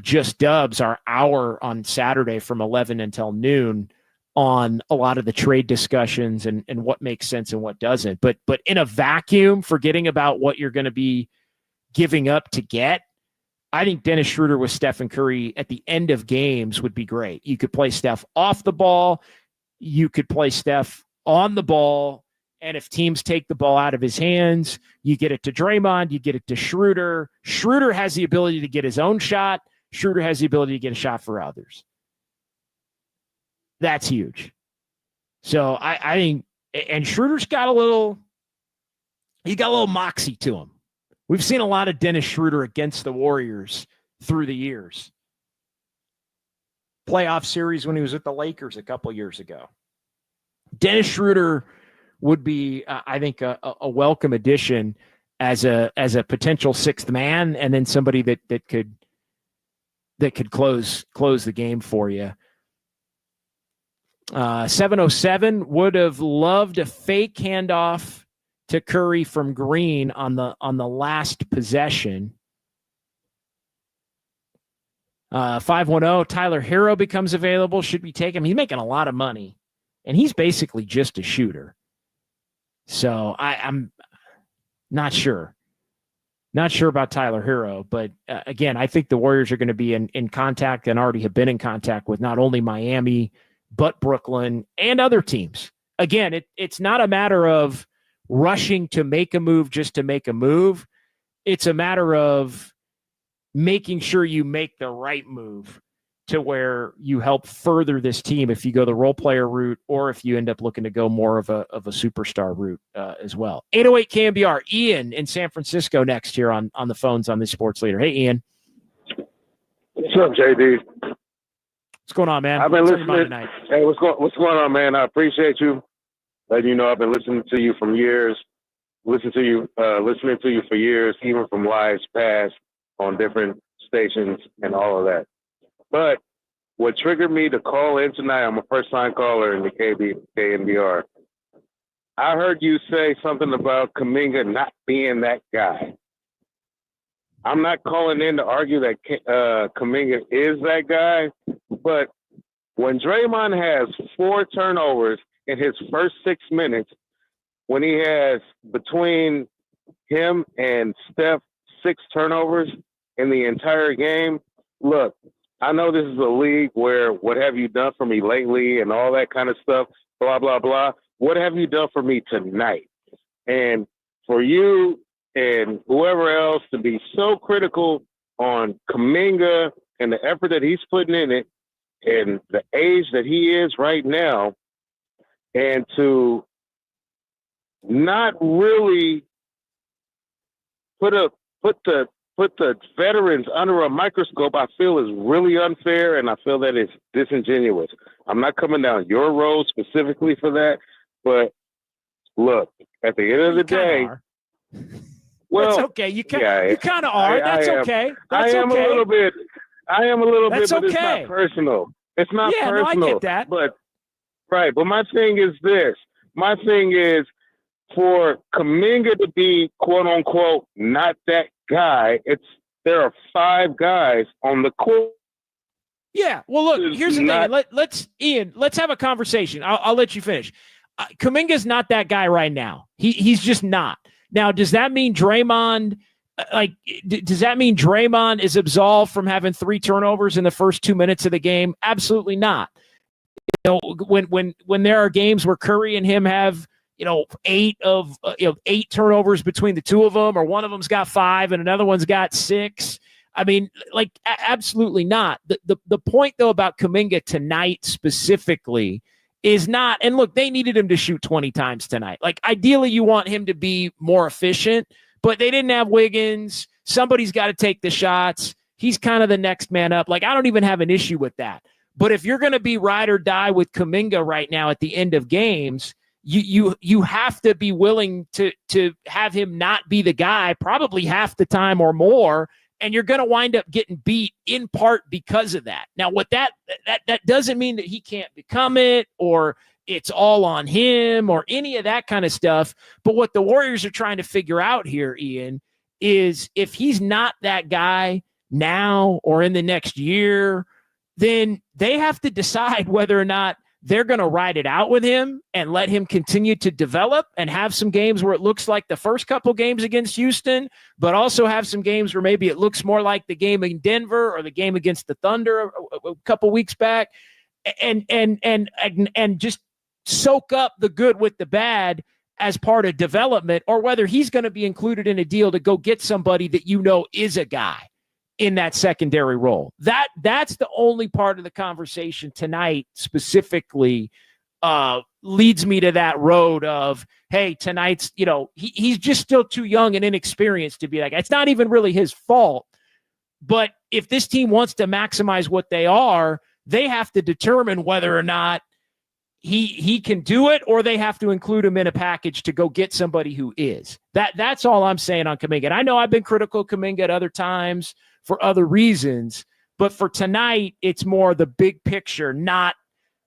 just Dubs, our hour on Saturday from 11 until noon, on a lot of the trade discussions and what makes sense and what doesn't. But in a vacuum, forgetting about what you're going to be giving up to get, I think Dennis Schroeder with Stephen Curry at the end of games would be great. You could play Steph off the ball. You could play Steph on the ball. And if teams take the ball out of his hands, you get it to Draymond, you get it to Schroeder. Schroeder has the ability to get his own shot. Schroeder has the ability to get a shot for others. That's huge. So I think, and Schroeder's got a little moxie to him. We've seen a lot of Dennis Schroeder against the Warriors through the years. Playoff series when he was with the Lakers a couple years ago. Dennis Schroeder would be, I think, a welcome addition as a potential sixth man, and then somebody that could close the game for you. 707 would have loved a fake handoff to Curry from Green on the last possession. 510 Tyler Hero becomes available. Should we take him? He's making a lot of money, and he's basically just a shooter. So I'm not sure. Not sure about Tyler Hero, but again, I think the Warriors are going to be in contact and already have been in contact with not only Miami, but Brooklyn and other teams. Again, it's not a matter of rushing to make a move just to make a move. It's a matter of making sure you make the right move to where you help further this team if you go the role player route or if you end up looking to go more of a superstar route as well. 808 KNBR, Ian in San Francisco next here on the phones on this Sports Leader. Hey, Ian. What's up, JD? What's going on, man? I've been listening. Hey, what's going on, man? I appreciate you. Letting you know I've been listening to you from years. Listening to you for years, even from lives past on different stations and all of that. But what triggered me to call in tonight, I'm a first-time caller in the KNBR. I heard you say something about Kuminga not being that guy. I'm not calling in to argue that Kuminga is that guy, but when Draymond has 4 turnovers in his first 6 minutes, when he has between him and Steph 6 turnovers in the entire game, look, I know this is a league where what have you done for me lately and all that kind of stuff, blah, blah, blah. What have you done for me tonight? And for you and whoever else to be so critical on Kuminga and the effort that he's putting in it and the age that he is right now, and to not really put the veterans under a microscope, I feel is really unfair, and I feel that it's disingenuous. I'm not coming down your road specifically for that, but look, at the end of the day, well, that's okay. You kind of are. That's okay. I am okay. a little bit. That's but okay. It's not personal. It's not personal. No, I get that. But right. But my thing is this. My thing is for Kuminga to be quote unquote not that guy. There are 5 guys on the court. Yeah. Well, look. Here's the thing. Let's have a conversation. I'll let you finish. Kuminga's not that guy right now. He's just not. Now, does that mean Draymond like, does that mean Draymond is absolved from having 3 turnovers in the first 2 minutes of the game? Absolutely not. When there are games where Curry and him have 8 turnovers between the two of them, or one of them's got 5 and another one's got 6. I mean, like, absolutely not. The point though about Kuminga tonight specifically is not, and look, they needed him to shoot 20 times tonight. Like, ideally you want him to be more efficient, but they didn't have Wiggins. Somebody's got to take the shots. He's kind of the next man up. Like, I don't even have an issue with that. But if you're going to be ride or die with Kuminga right now at the end of games, you have to be willing to have him not be the guy probably half the time or more, and you're going to wind up getting beat in part because of that. Now, what that doesn't mean that he can't become it, or it's all on him, or any of that kind of stuff. But what the Warriors are trying to figure out here, Ian, is if he's not that guy now or in the next year, then they have to decide whether or not they're going to ride it out with him and let him continue to develop and have some games where it looks like the first couple games against Houston, but also have some games where maybe it looks more like the game in Denver or the game against the Thunder a couple weeks back, and just soak up the good with the bad as part of development, or whether he's going to be included in a deal to go get somebody that is a guy in that secondary role. That's the only part of the conversation tonight specifically leads me to that road of, hey, tonight's, he's just still too young and inexperienced to be like, it's not even really his fault. But if this team wants to maximize what they are, they have to determine whether or not he can do it, or they have to include him in a package to go get somebody who is. That's all I'm saying on Kuminga. And I know I've been critical of Kuminga at other times for other reasons, but for tonight, it's more the big picture, not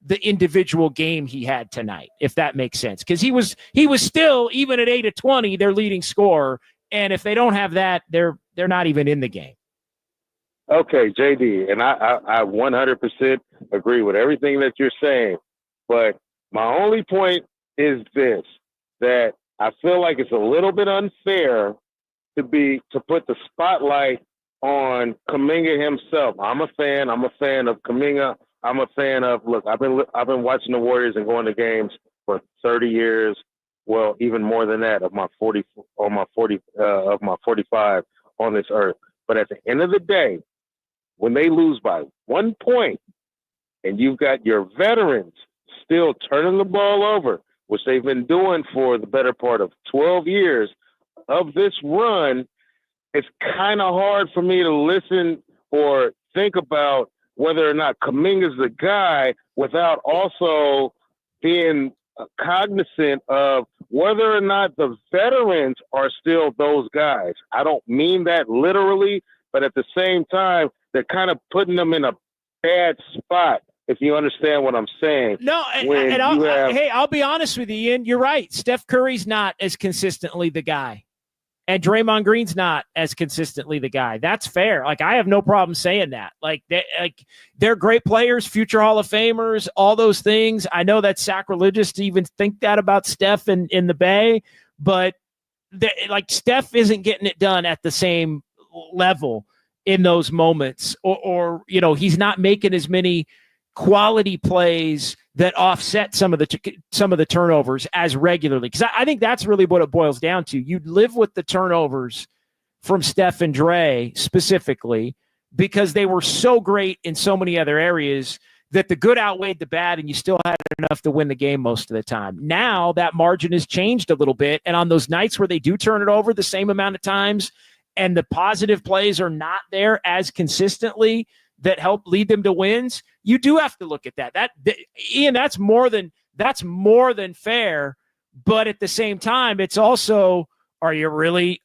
the individual game he had tonight, if that makes sense. Because he was still, even at 8 of 20, their leading scorer. And if they don't have that, they're not even in the game. Okay, JD, and I 100% agree with everything that you're saying. But my only point is this, that I feel like it's a little bit unfair to put the spotlight on Kuminga himself. I'm a fan of Kuminga. I'm a fan of, look, I've been watching the Warriors and going to games for 30 years. Well, even more than that, of my 45 on this earth. But at the end of the day, when they lose by 1 point and you've got your veterans still turning the ball over, which they've been doing for the better part of 12 years of this run, it's kind of hard for me to listen or think about whether or not Kuminga's the guy without also being cognizant of whether or not the veterans are still those guys. I don't mean that literally, but at the same time, they're kind of putting them in a bad spot, if you understand what I'm saying. No, I'll be honest with you, Ian. You're right. Steph Curry's not as consistently the guy. And Draymond Green's not as consistently the guy. That's fair. Like, I have no problem saying that. They're great players, future Hall of Famers, all those things. I know that's sacrilegious to even think that about Steph in the Bay, but Steph isn't getting it done at the same level in those moments, or he's not making as many quality plays that offset some of the turnovers as regularly. Because I think that's really what it boils down to. You live with the turnovers from Steph and Dre specifically because they were so great in so many other areas that the good outweighed the bad, and you still had enough to win the game most of the time. Now that margin has changed a little bit, and on those nights where they do turn it over the same amount of times and the positive plays are not there as consistently that help lead them to wins, you do have to look at that. Ian, that's more than fair. But at the same time, it's also, are you going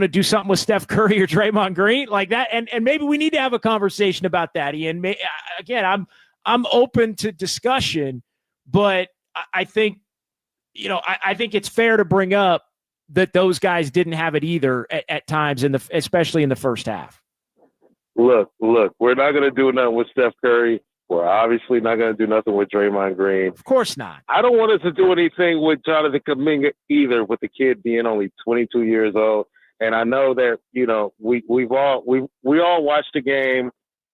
to do something with Steph Curry or Draymond Green like that? And maybe we need to have a conversation about that, Ian. Again, I'm open to discussion, but I think it's fair to bring up that those guys didn't have it either at times, especially in the first half. Look, we're not going to do nothing with Steph Curry. We're obviously not going to do nothing with Draymond Green. Of course not. I don't want us to do anything with Jonathan Kuminga either, with the kid being only 22 years old. And I know that, we all watched the game,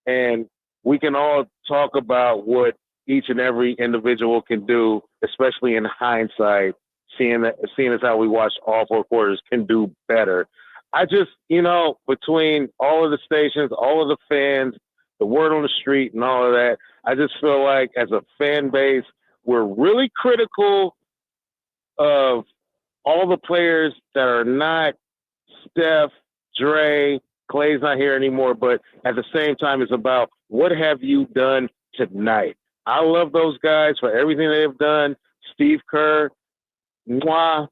and we can all talk about what each and every individual can do, especially in hindsight, seeing as how we watched all 4 quarters, can do better. I just, between all of the stations, all of the fans, the word on the street and all of that, I just feel like as a fan base, we're really critical of all the players that are not Steph, Dre, Clay's not here anymore, but at the same time, it's about what have you done tonight? I love those guys for everything they've done. Steve Kerr, mwah,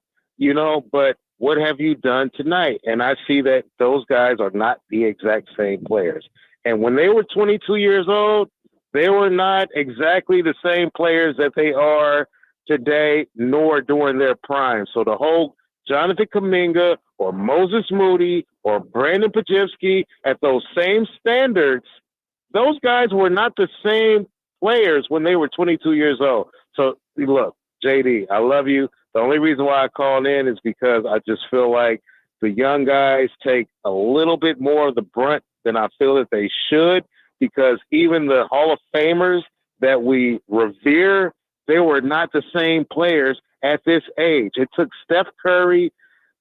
but what have you done tonight? And I see that those guys are not the exact same players. And when they were 22 years old, they were not exactly the same players that they are today, nor during their prime. So the whole Jonathan Kuminga or Moses Moody or Brandon Pajewski at those same standards, those guys were not the same players when they were 22 years old. So look, JD, I love you. The only reason why I called in is because I just feel like the young guys take a little bit more of the brunt than I feel that they should, because even the Hall of Famers that we revere, they were not the same players at this age. It took Steph Curry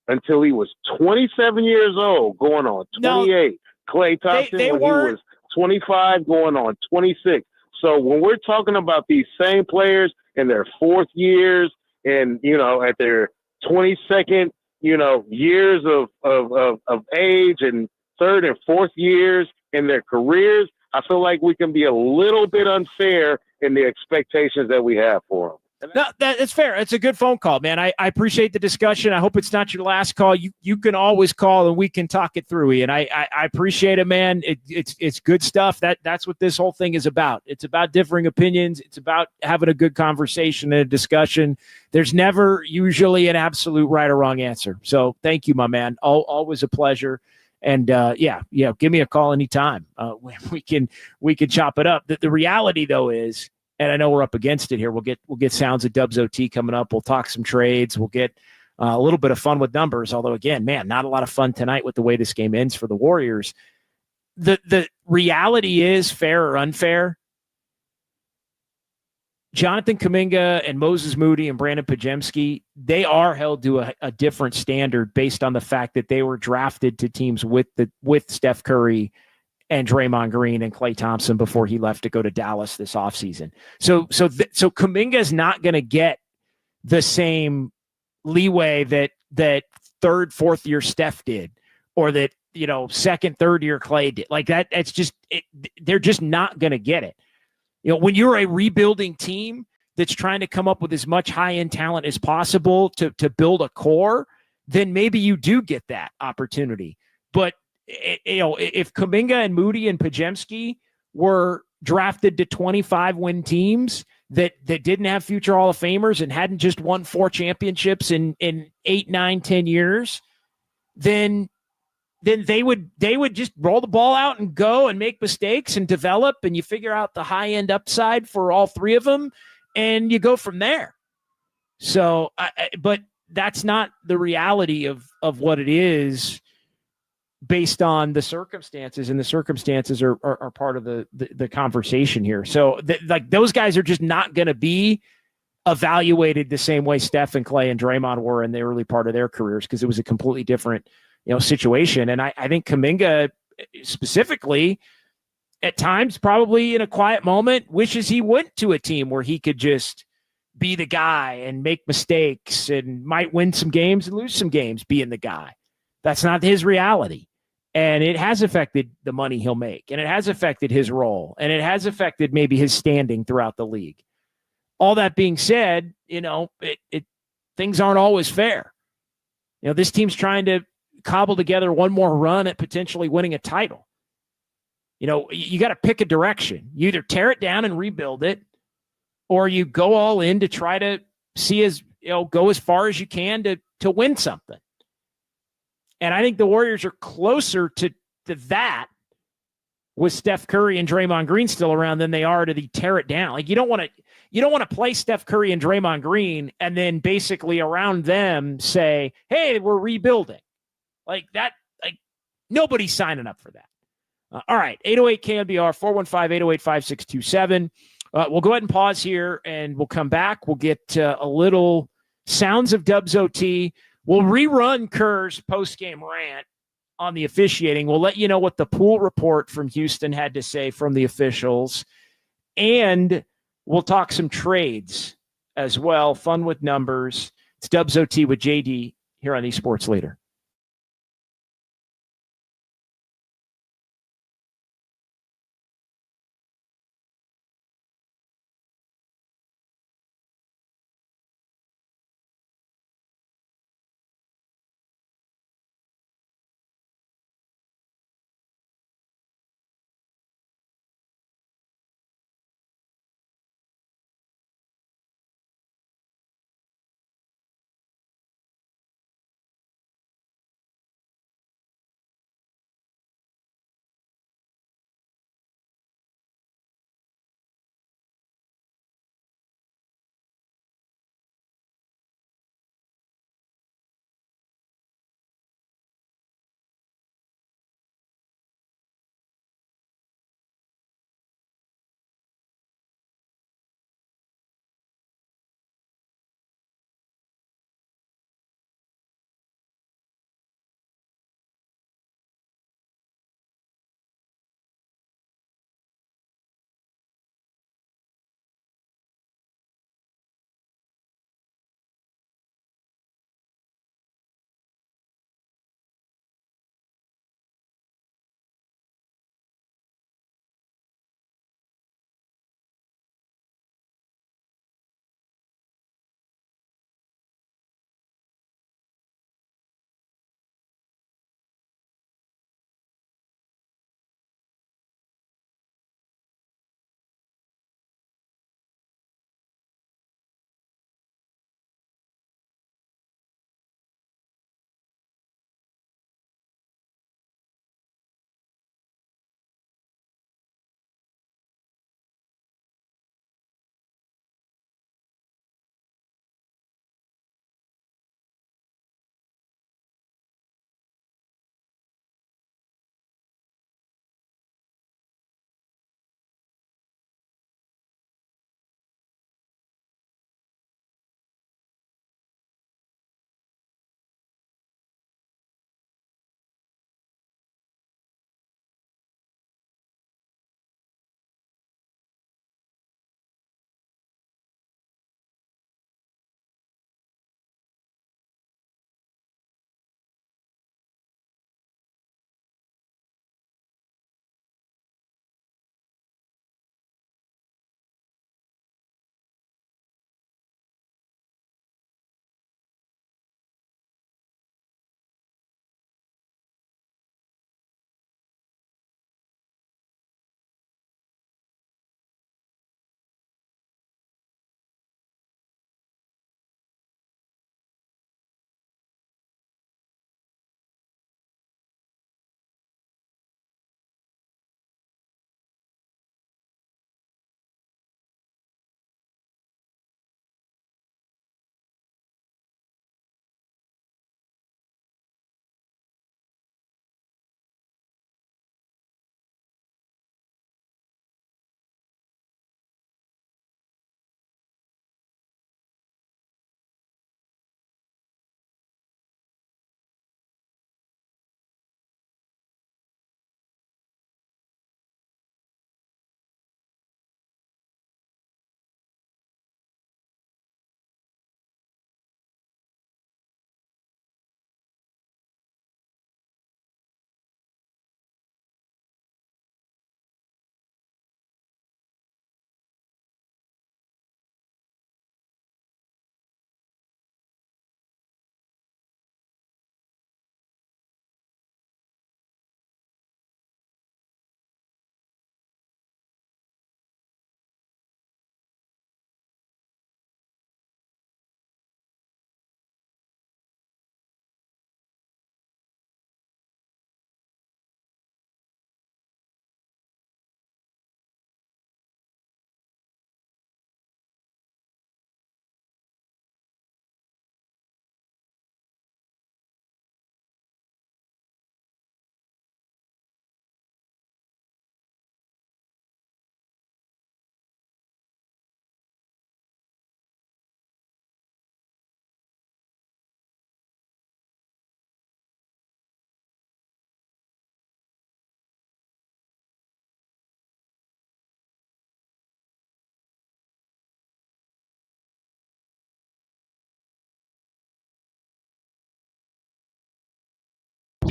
until he was 27 years old, going on 28. Klay Thompson when he was 25, going on 26. So when we're talking about these same players in their 4th years and, at their 22nd, years of age and 3rd and 4th years in their careers, I feel like we can be a little bit unfair in the expectations that we have for them. No, that's fair. It's a good phone call, man. I appreciate the discussion. I hope it's not your last call. You can always call and we can talk it through. And I appreciate it, man. It's good stuff. That's what this whole thing is about. It's about differing opinions. It's about having a good conversation and a discussion. There's never usually an absolute right or wrong answer. So thank you, my man. Always a pleasure. And give me a call anytime. We can chop it up. The reality though is, and I know we're up against it here. We'll get sounds of Dubs OT coming up. We'll talk some trades. We'll get a little bit of fun with numbers. Although again, man, not a lot of fun tonight with the way this game ends for the Warriors. The reality is, fair or unfair, Jonathan Kuminga and Moses Moody and Brandon Pajemski, they are held to a different standard based on the fact that they were drafted to teams with Steph Curry and Draymond Green and Klay Thompson before he left to go to Dallas this offseason. So Kuminga is not going to get the same leeway that 3rd, 4th year Steph did, or that, 2nd, 3rd year Klay did. Like that, they're just not going to get it. When you're a rebuilding team that's trying to come up with as much high-end talent as possible to build a core, then maybe you do get that opportunity. But if Kuminga and Moody and Pajemski were drafted to 25-win teams that didn't have future Hall of Famers and hadn't just won 4 championships in 8, 9, 10 years, then they would just roll the ball out and go and make mistakes and develop, and you figure out the high-end upside for all 3 of them, and you go from there. So, but that's not the reality of what it is based on the circumstances, and the circumstances are part of the conversation here. So like those guys are just not going to be evaluated the same way Steph and Klay and Draymond were in the early part of their careers, because it was a completely different, situation. And I think Kuminga specifically at times, probably in a quiet moment, wishes he went to a team where he could just be the guy and make mistakes and might win some games and lose some games being the guy. That's not his reality. And it has affected the money he'll make, and it has affected his role, and it has affected maybe his standing throughout the league. All that being said, things aren't always fair. This team's trying to cobble together one more run at potentially winning a title. You got to pick a direction. You either tear it down and rebuild it, or you go all in to try to go as far as you can to win something. And I think the Warriors are closer to that with Steph Curry and Draymond Green still around than they are to the tear it down. Like you don't want to play Steph Curry and Draymond Green and then basically around them say, hey, we're rebuilding. Like that, like nobody's signing up for that. All right, 808 KNBR, 415-808-5627. We'll go ahead and pause here, and we'll come back. We'll get a little sounds of Dubs OT. We'll rerun Kerr's post-game rant on the officiating. We'll let you know what the pool report from Houston had to say from the officials, and we'll talk some trades as well. Fun with numbers. It's Dubs OT with JD here on Esports Leader.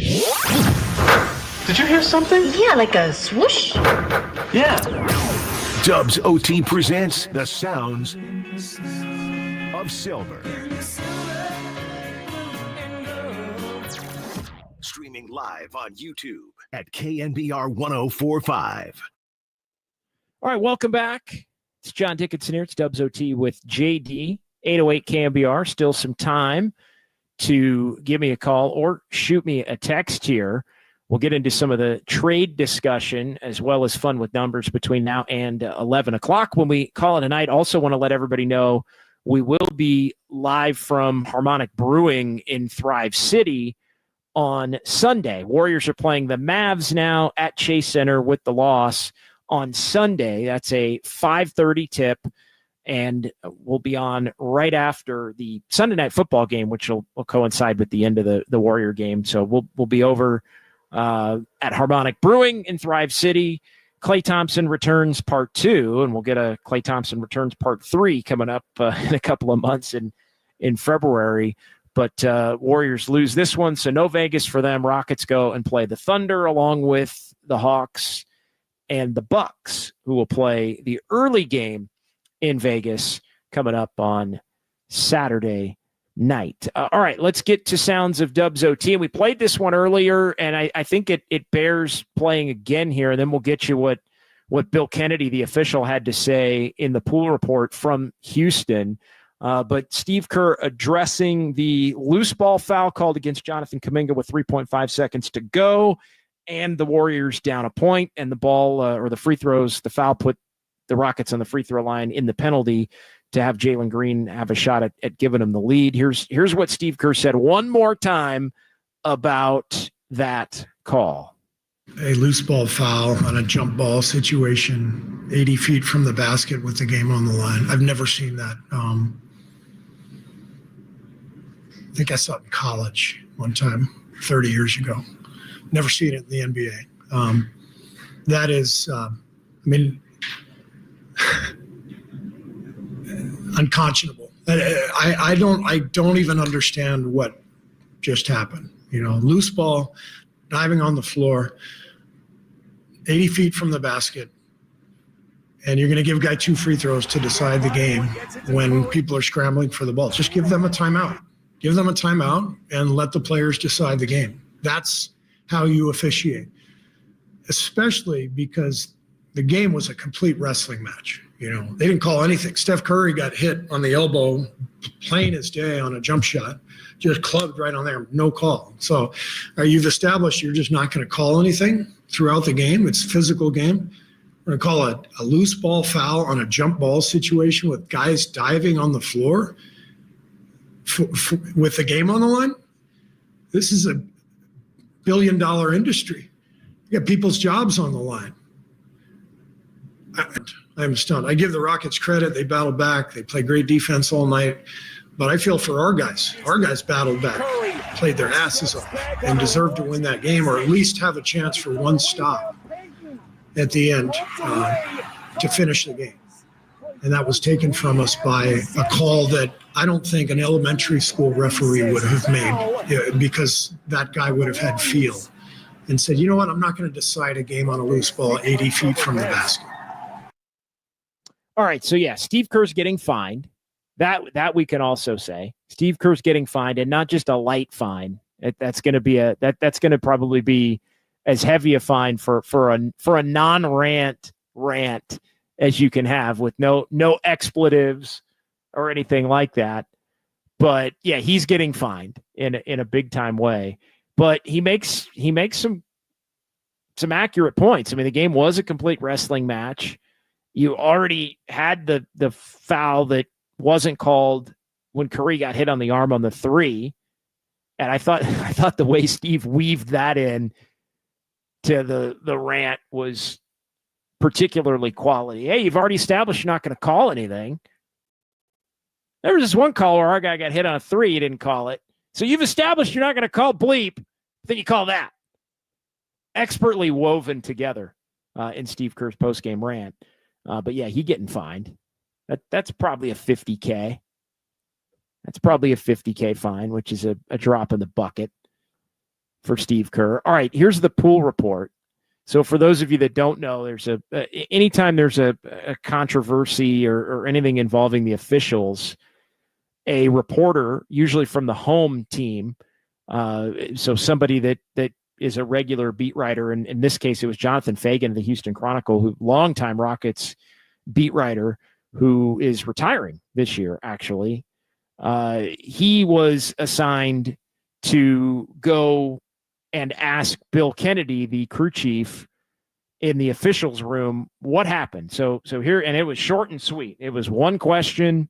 Did you hear something? Yeah, like a swoosh. Yeah. Dubs OT presents the sounds of silver. Streaming live on YouTube at KNBR 1045. All right, welcome back. It's John Dickinson here. It's Dubs OT with JD, 808 KNBR. Still some time to give me a call or shoot me a text here. We'll get into some of the trade discussion as well as fun with numbers between now and 11 o'clock when we call it a night. Also want to let everybody know we will be live from Harmonic Brewing in Thrive City on Sunday. Warriors are playing the Mavs now at Chase Center with the loss on Sunday. That's a 5:30 tip, and we'll be on right after the Sunday night football game, which will coincide with the end of the Warrior game. So we'll be over at Harmonic Brewing in Thrive City. Klay Thompson returns part 2, and we'll get a Klay Thompson returns part 3 coming up in a couple of months in February. But Warriors lose this one, so no Vegas for them. Rockets go and play the Thunder along with the Hawks and the Bucks, who will play the early game in Vegas coming up on Saturday night. All right, let's get to Sounds of Dubs OT. And we played this one earlier, and I think it bears playing again here, and then we'll get you what Bill Kennedy, the official, had to say in the pool report from Houston. But Steve Kerr addressing the loose ball foul called against Jonathan Kuminga with 3.5 seconds to go, and the Warriors down a point, and the ball or the free throws, the foul put the Rockets on the free throw line in the penalty to have Jalen Green have a shot at giving them the lead. Here's what Steve Kerr said one more time about that call. A loose ball foul on a jump ball situation, 80 feet from the basket with the game on the line. I've never seen that. I think I saw it in college one time, 30 years ago. Never seen it in the NBA. That is, unconscionable. I don't even understand what just happened. Loose ball, diving on the floor, 80 feet from the basket, and you're going to give a guy 2 free throws to decide the game when people are scrambling for the ball. Just give them a timeout. Give them a timeout and let the players decide the game. That's how you officiate, especially because the game was a complete wrestling match. They didn't call anything. Steph Curry got hit on the elbow, plain as day on a jump shot, just clubbed right on there, no call. So you've established you're just not going to call anything throughout the game. It's a physical game. We're going to call it a loose ball foul on a jump ball situation with guys diving on the floor with the game on the line. This is a billion-dollar industry. You got people's jobs on the line. I'm stunned. I give the Rockets credit. They battled back. They played great defense all night. But I feel for our guys. Our guys battled back, played their asses off, and deserved to win that game, or at least have a chance for one stop at the end to finish the game. And that was taken from us by a call that I don't think an elementary school referee would have made, because that guy would have had feel and said, you know what, I'm not going to decide a game on a loose ball 80 feet from the basket. All right, so yeah, Steve Kerr's getting fined. That we can also say. Steve Kerr's getting fined, and not just a light fine. That's going to be that's going to probably be as heavy a fine for a non-rant as you can have, with no expletives or anything like that. But yeah, he's getting fined in a big time way. But he makes some accurate points. I mean, the game was a complete wrestling match. You already had the foul that wasn't called when Curry got hit on the arm on the 3. And I thought the way Steve weaved that in to the rant was particularly quality. Hey, you've already established you're not going to call anything. There was this one call where our guy got hit on a 3. You didn't call it. So you've established you're not going to call bleep. Then you call that. Expertly woven together in Steve Kerr's postgame rant. But yeah, he getting fined. That's probably a $50K. That's probably a $50K fine, which is a drop in the bucket. for Steve Kerr. All right, here's the pool report. So for those of you that don't know, there's anytime there's a controversy or anything involving the officials, a reporter, usually from the home team, so somebody that is a regular beat writer, and in this case, it was Jonathan Fagan of the Houston Chronicle, who longtime Rockets beat writer, who is retiring this year, actually. He was assigned to go and ask Bill Kennedy, the crew chief, in the officials room, what happened. So here, and it was short and sweet. It was one question,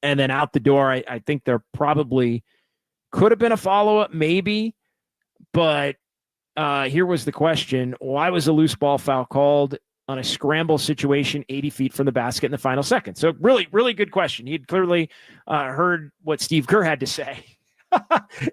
and then out the door. I think there probably could have been a follow-up, maybe, but here was the question: why was a loose ball foul called on a scramble situation 80 feet from the basket in the final second? So really, really good question. He'd clearly heard what Steve Kerr had to say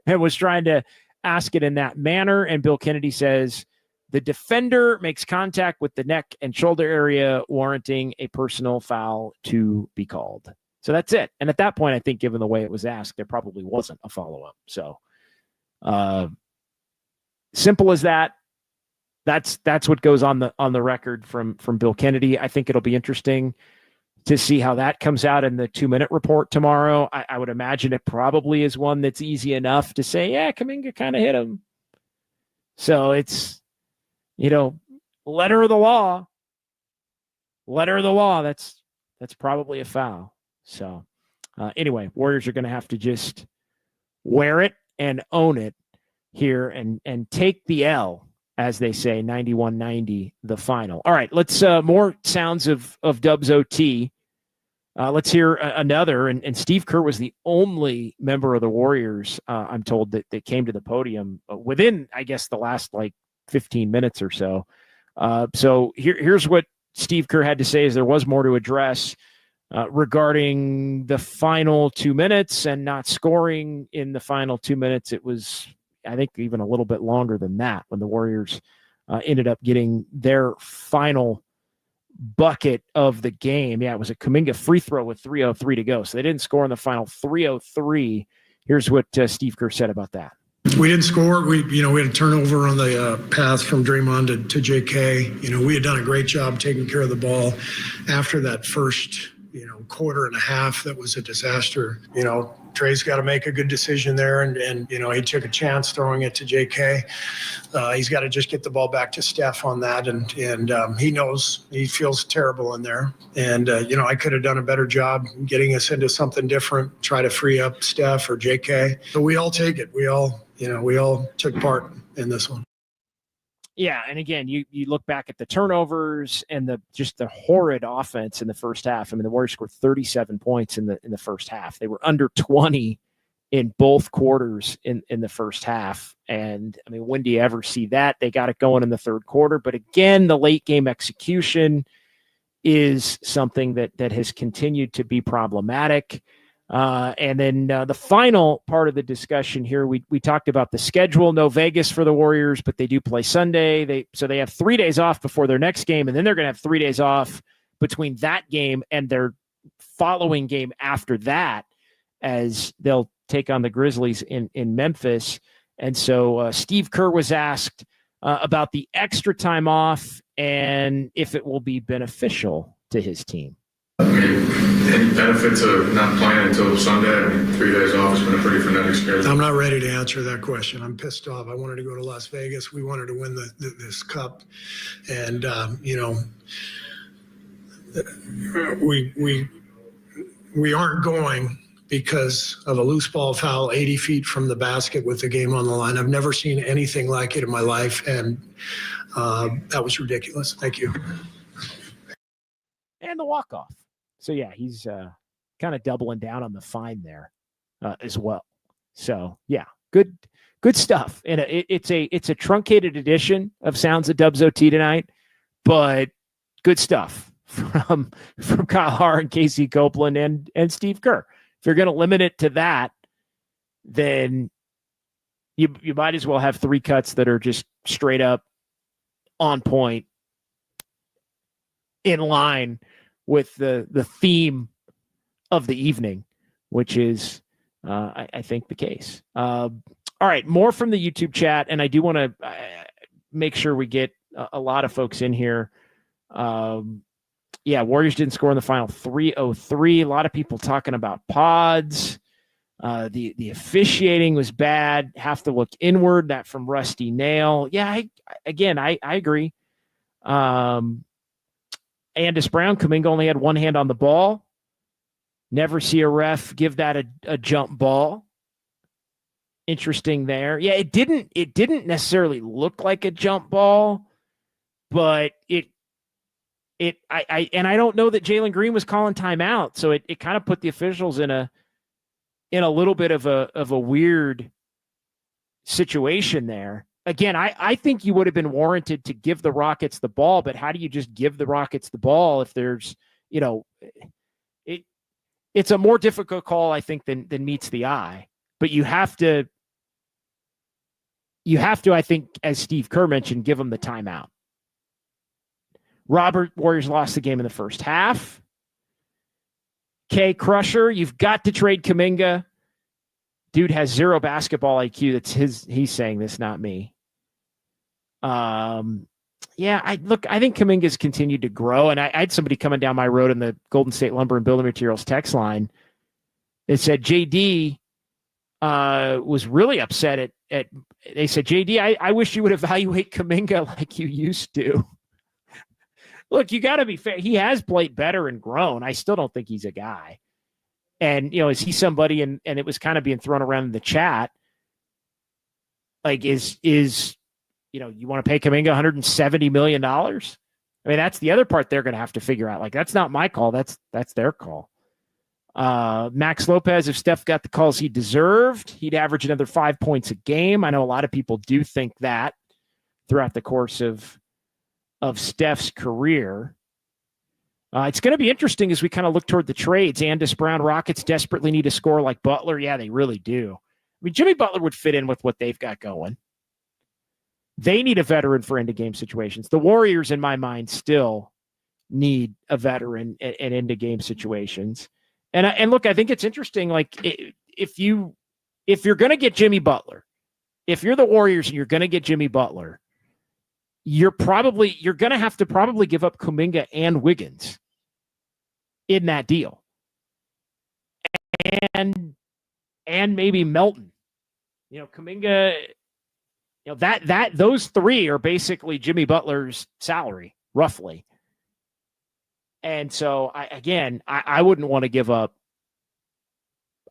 and was trying to ask it in that manner. And Bill Kennedy says, the defender makes contact with the neck and shoulder area, warranting a personal foul to be called. So that's it. And at that point, I think given the way it was asked, there probably wasn't a follow-up. So simple as that. That's what goes on the record from Bill Kennedy. I think it'll be interesting to see how that comes out in the 2-minute report tomorrow. I would imagine it probably is one that's easy enough to say, yeah, Kuminga kind of hit him. So it's, letter of the law. That's probably a foul. So anyway, Warriors are going to have to just wear it and own it here and take the L, as they say, 91-90, the final. All right, let's more sounds of Dubs OT. Let's hear another. And Steve Kerr was the only member of the Warriors, I'm told, that came to the podium within, I guess, the last 15 minutes or so. So here's what Steve Kerr had to say, as there was more to address regarding the final 2 minutes and not scoring in the final 2 minutes. It was, I think, even a little bit longer than that when the Warriors ended up getting their final bucket of the game. Yeah, it was a Kuminga free throw with 3:03 to go. So they didn't score in the final 3:03. Here's what Steve Kerr said about that. We didn't score. We had a turnover on the path from Draymond to JK. We had done a great job taking care of the ball after that first, quarter and a half. That was a disaster. Trey's got to make a good decision there, and he took a chance throwing it to JK. He's got to just get the ball back to Steph on that, and he knows he feels terrible in there. And I could have done a better job getting us into something different, try to free up Steph or JK. But we all take it. We all took part in this one. Yeah, and again, you look back at the turnovers and the horrid offense in the first half. I mean, the Warriors scored 37 points in the first half. They were under 20 in both quarters in the first half. And I mean, when do you ever see that? They got it going in the third quarter, but again, the late game execution is something that has continued to be problematic. And then the final part of the discussion here, we talked about the schedule. No Vegas for the Warriors, but they do play Sunday. So they have 3 days off before their next game, and then they're going to have 3 days off between that game and their following game after that, as they'll take on the Grizzlies in Memphis. And so Steve Kerr was asked about the extra time off and if it will be beneficial to his team. Any benefit to not playing until Sunday? I mean, 3 days off has been a pretty frenetic schedule. I'm not ready to answer that question. I'm pissed off. I wanted to go to Las Vegas. We wanted to win this cup, and we aren't going because of a loose ball foul 80 feet from the basket with the game on the line. I've never seen anything like it in my life, and that was ridiculous. Thank you. And the walk-off. So, yeah, he's kind of doubling down on the fine there as well. So, yeah, good stuff. And it's a truncated edition of Sounds of Dubs OT tonight, but good stuff from Kyle Harr and Casey Copeland and Steve Kerr. If you're going to limit it to that, then you might as well have 3 cuts that are just straight up on point, in line with the theme of the evening, which is, I think, the case. All All right, more from the YouTube chat, and I do want to make sure we get a lot of folks in here. Warriors didn't score in the final 3:03. A lot of people talking about pods. The officiating was bad. Have to look inward. That from Rusty Nail. Yeah, I agree. Andis Brown, Kuminga only had one hand on the ball. Never see a ref give that a jump ball. Interesting there. Yeah, it didn't necessarily look like a jump ball, but I don't know that Jalen Green was calling timeout, so it kind of put the officials in a little bit of a weird situation there. Again, I think you would have been warranted to give the Rockets the ball, but how do you just give the Rockets the ball if there's, it's a more difficult call, I think, than meets the eye. But you have to, I think, as Steve Kerr mentioned, give them the timeout. Robert, Warriors lost the game in the first half. K Crusher, you've got to trade Kuminga. Dude has zero basketball IQ. He's saying this, not me. I think Kuminga's continued to grow. And I had somebody coming down my road in the Golden State Lumber and Building Materials text line. It said JD was really upset they said, JD, I wish you would evaluate Kuminga like you used to. Look, you got to be fair. He has played better and grown. I still don't think he's a guy. And, is he somebody, and it was kind of being thrown around in the chat, like, you want to pay Kuminga $170 million? I mean, that's the other part they're going to have to figure out. Like, that's not my call. That's their call. Max Lopez, if Steph got the calls he deserved, he'd average another 5 points a game. I know a lot of people do think that throughout the course of Steph's career. It's going to be interesting as we kind of look toward the trades. Andis Brown, Rockets desperately need a score like Butler. Yeah, they really do. I mean, Jimmy Butler would fit in with what they've got going. They need a veteran for end-of-game situations. The Warriors, in my mind, still need a veteran in end-of-game situations. And look, I think it's interesting. Like, if you're going to get Jimmy Butler, if you're the Warriors and you're going to get Jimmy Butler, you're going to have to probably give up Kuminga and Wiggins in that deal, and maybe Melton. Kuminga. That those three are basically Jimmy Butler's salary, roughly. And so I wouldn't want to give up.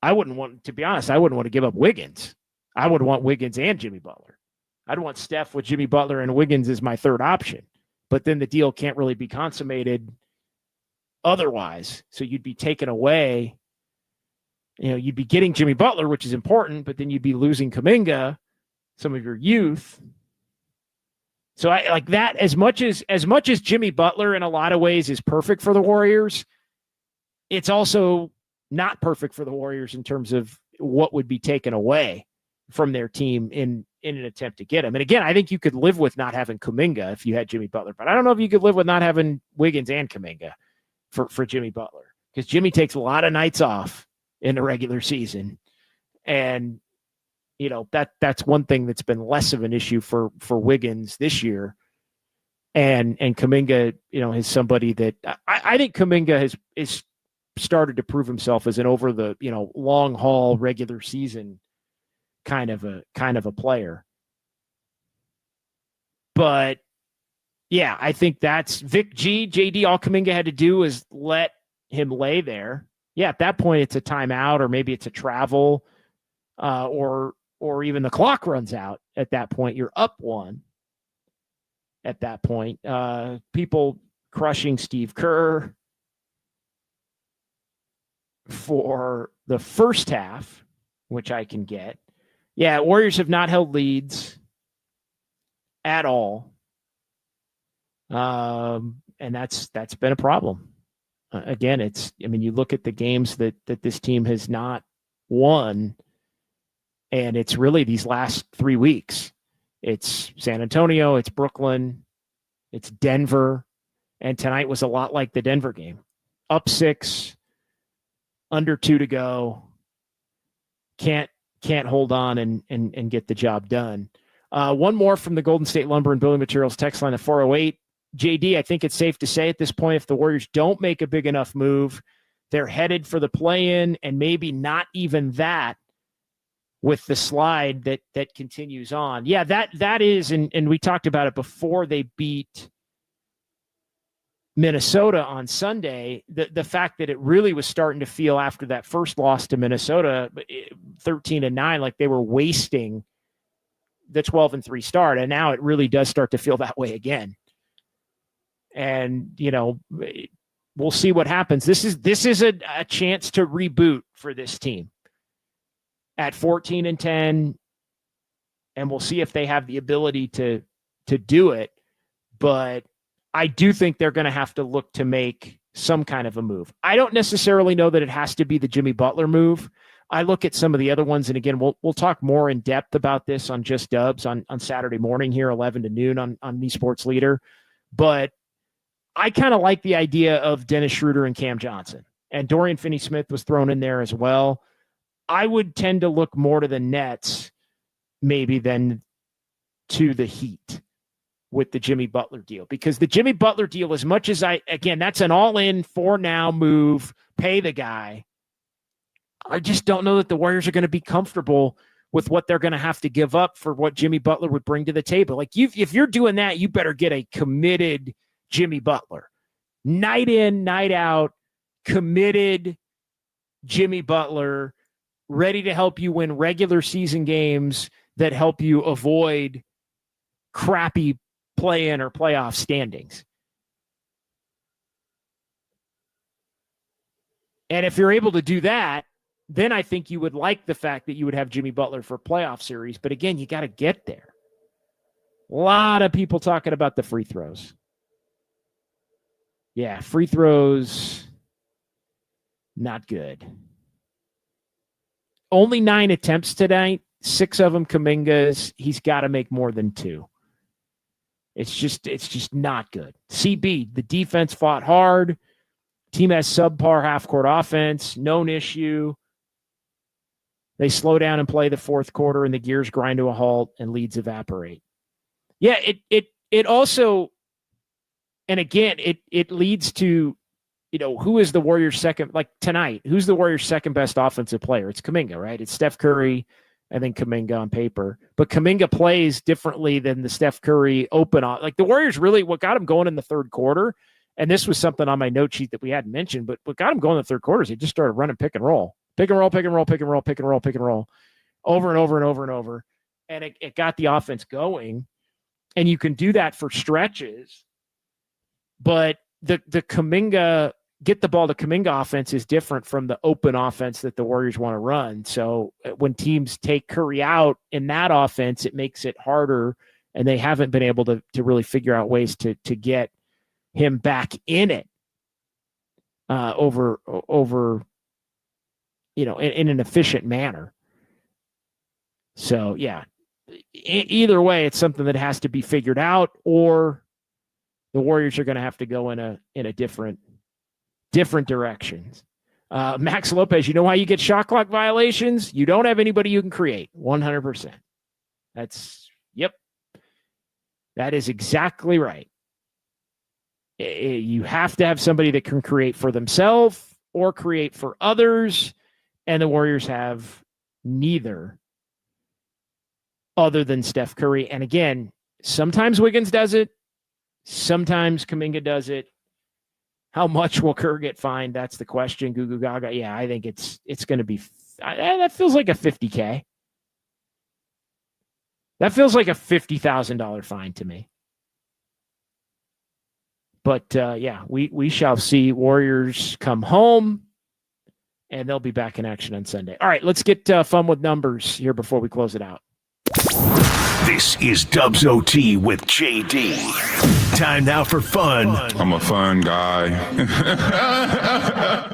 To be honest, I wouldn't want to give up Wiggins. I would want Wiggins and Jimmy Butler. I'd want Steph with Jimmy Butler and Wiggins as my third option. But then the deal can't really be consummated otherwise. So you'd be taken away. You'd be getting Jimmy Butler, which is important, but then you'd be losing Kuminga, some of your youth. So I like that as much as Jimmy Butler in a lot of ways is perfect for the Warriors, it's also not perfect for the Warriors in terms of what would be taken away from their team in an attempt to get him. And again, I think you could live with not having Kuminga if you had Jimmy Butler, but I don't know if you could live with not having Wiggins and Kuminga for Jimmy Butler, because Jimmy takes a lot of nights off in the regular season. And that's one thing that's been less of an issue for Wiggins this year. And Kuminga, is somebody that I think Kuminga is started to prove himself as an over the, long haul regular season kind of a player. But yeah, I think that's Vic G, JD, all Kuminga had to do is let him lay there. Yeah. At that point it's a timeout, or maybe it's a travel, or even the clock runs out. At that point, you're up one. At that point, people crushing Steve Kerr for the first half, which I can get. Yeah, Warriors have not held leads at all. And that's been a problem. Again, you look at the games that this team has not won, and it's really these last 3 weeks. It's San Antonio, it's Brooklyn, it's Denver, and tonight was a lot like the Denver game. Up 6, under 2 to go. Can't can't hold on and get the job done. One more from the Golden State Lumber and Building Materials text line of 408. JD, I think it's safe to say at this point, if the Warriors don't make a big enough move, they're headed for the play-in, and maybe not even that with the slide that continues on. Yeah, that is, and we talked about it before they beat Minnesota on Sunday, the fact that it really was starting to feel after that first loss to Minnesota, 13-9, like they were wasting the 12-3 start. And now it really does start to feel that way again. And, we'll see what happens. This is a chance to reboot for this team at 14-10. And we'll see if they have the ability to do it. But I do think they're going to have to look to make some kind of a move. I don't necessarily know that it has to be the Jimmy Butler move. I look at some of the other ones, and again, we'll talk more in depth about this on Just Dubs on Saturday morning here, 11 to noon on Me Sports Leader. But I kind of like the idea of Dennis Schroeder and Cam Johnson, and Dorian Finney-Smith was thrown in there as well. I would tend to look more to the Nets maybe than to the Heat with the Jimmy Butler deal, because the Jimmy Butler deal, as much as that's an all-in for now move, pay the guy. I just don't know that the Warriors are going to be comfortable with what they're going to have to give up for what Jimmy Butler would bring to the table. Like, if you're doing that, you better get a committed Jimmy Butler. Night in, night out, committed Jimmy Butler, ready to help you win regular season games that help you avoid crappy play-in or playoff standings. And if you're able to do that, then I think you would like the fact that you would have Jimmy Butler for playoff series. But again, you got to get there. A lot of people talking about the free throws. Yeah, free throws, not good. Only 9 attempts tonight, 6 of them Kuminga's. He's got to make more than 2. It's just not good. CB, the defense fought hard. Team has subpar half-court offense, known issue. They slow down and play the fourth quarter, and the gears grind to a halt, and leads evaporate. Yeah, it also, and again, it leads to, who is the Warriors' second, like tonight, who's the Warriors' second best offensive player? It's Kuminga, right? It's Steph Curry and then Kuminga on paper. But Kuminga plays differently than the Steph Curry open. Like the Warriors really, what got him going in the third quarter, and this was something on my note sheet that we hadn't mentioned, but what got him going in the third quarter is he just started running pick and roll, pick and roll, pick and roll, pick and roll, pick and roll, pick and roll, over and over and over and over. And it got the offense going. And you can do that for stretches. But the Kuminga, get the ball to Kuminga offense is different from the open offense that the Warriors want to run. So when teams take Curry out in that offense, it makes it harder, and they haven't been able to really figure out ways to get him back in it over in an efficient manner. So yeah, either way, it's something that has to be figured out, or the Warriors are going to have to go in a different directions. Max Lopez, you know why you get shot clock violations? You don't have anybody you can create. 100%. That is exactly right. You have to have somebody that can create for themselves or create for others, and the Warriors have neither, other than Steph Curry. And again, sometimes Wiggins does it, sometimes Kuminga does it. How much will Kerr get fined? That's the question. Goo Goo Gaga. Yeah, I think it's going to be. That feels like a $50K. That feels like a $50,000 fine to me. But yeah, we shall see. Warriors come home, and they'll be back in action on Sunday. All right, let's get fun with numbers here before we close it out. This is Dubs OT with JD. Time now for fun. I'm a fun guy.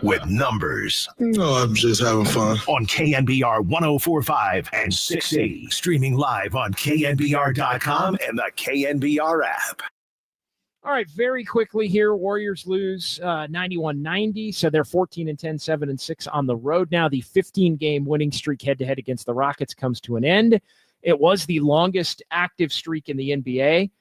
With numbers. No, I'm just having fun. On KNBR 104.5 and 680. Streaming live on KNBR.com and the KNBR app. All right, very quickly here, Warriors lose 91-90, so they're 14-10, 7-6 on the road now. The 15-game winning streak head-to-head against the Rockets comes to an end. It was the longest active streak in the NBA.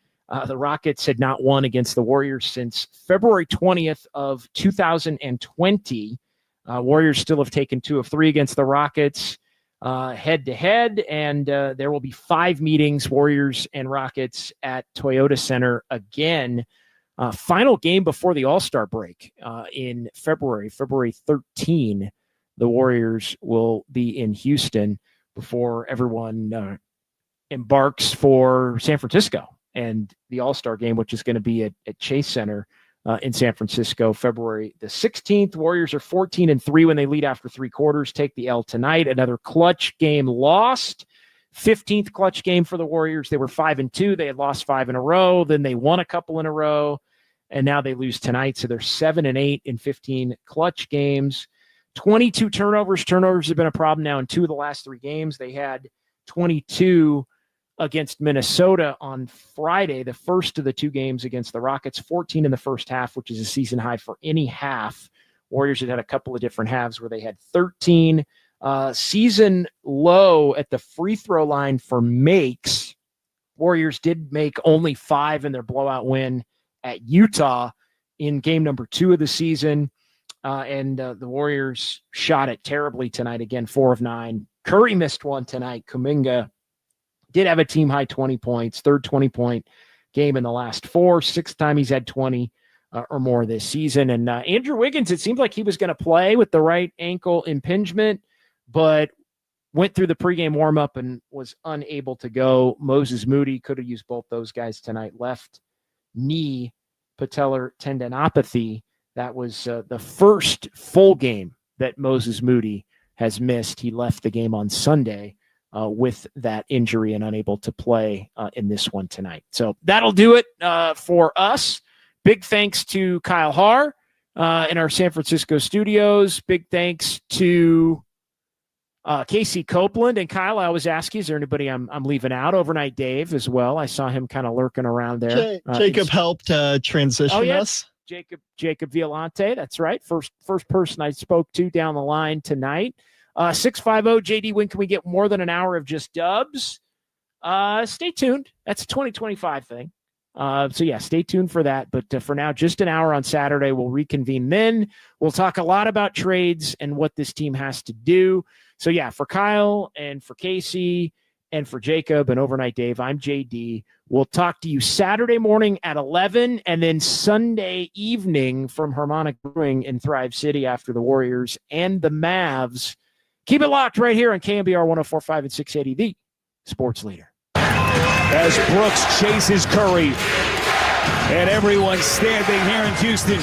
The Rockets had not won against the Warriors since February 20th of 2020. Warriors still have taken 2 of 3 against the Rockets head-to-head, and there will be 5 meetings, Warriors and Rockets, at Toyota Center again. Final game before the All-Star break in February 13. The Warriors will be in Houston before everyone embarks for San Francisco and the All-Star game, which is going to be at Chase Center in San Francisco, February the 16th. Warriors are 14-3 when they lead after 3 quarters, take the L tonight. Another clutch game lost. 15th clutch game for the Warriors. They were 5-2. They had lost 5 in a row. Then they won a couple in a row, and now they lose tonight. So they're 7-8 in 15 clutch games. 22 turnovers. Turnovers have been a problem now in 2 of the last 3 games. They had 22 against Minnesota on Friday, the first of the 2 games against the Rockets, 14 in the first half, which is a season high for any half. Warriors had a couple of different halves where they had 13. Season low at the free throw line for makes. Warriors did make only 5 in their blowout win at Utah in game number 2 of the season. And the Warriors shot it terribly tonight. Again, 4 of 9. Curry missed one tonight. Kuminga did have a team high 20 points, third 20-point game in the last 4, 6th time he's had 20 or more this season. And Andrew Wiggins, it seemed like he was going to play with the right ankle impingement, but went through the pregame warmup and was unable to go. Moses Moody could have used both those guys tonight. Left knee patellar tendinopathy. That was the first full game that Moses Moody has missed. He left the game on Sunday with that injury and unable to play in this one tonight. So that'll do it for us. Big thanks to Kyle Haar in our San Francisco studios. Big thanks to Casey Copeland. And Kyle, I always ask you, is there anybody I'm leaving out? Overnight Dave as well. I saw him kind of lurking around there. Jacob helped transition us. Jacob Violante, that's right. First person I spoke to down the line tonight. 650 JD, when can we get more than an hour of just dubs? Stay tuned. That's a 2025 thing. So yeah, stay tuned for that. But for now, just an hour on Saturday. We'll reconvene then. We'll talk a lot about trades and what this team has to do. So yeah, for Kyle and for Casey and for Jacob and Overnight Dave, I'm JD. We'll talk to you Saturday morning at 11 and then Sunday evening from Harmonic Brewing in Thrive City after the Warriors and the Mavs. Keep it locked right here on KNBR 104.5 and 680, the sports leader. As Brooks chases Curry, and everyone's standing here in Houston.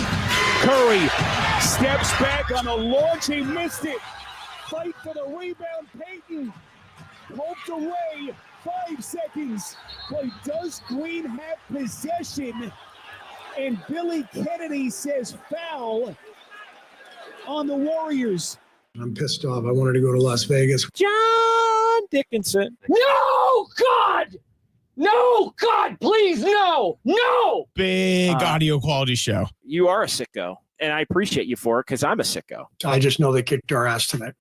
Curry steps back on a launch. He missed it. Fight for the rebound. Payton poked away. 5 seconds. Boy, does Green have possession? And Billy Kennedy says foul on the Warriors. I'm pissed off. I wanted to go to Las Vegas. John Dickinson. No, God! No, God, please, no! No! Big audio quality show. You are a sicko, and I appreciate you for it because I'm a sicko. I just know they kicked our ass tonight.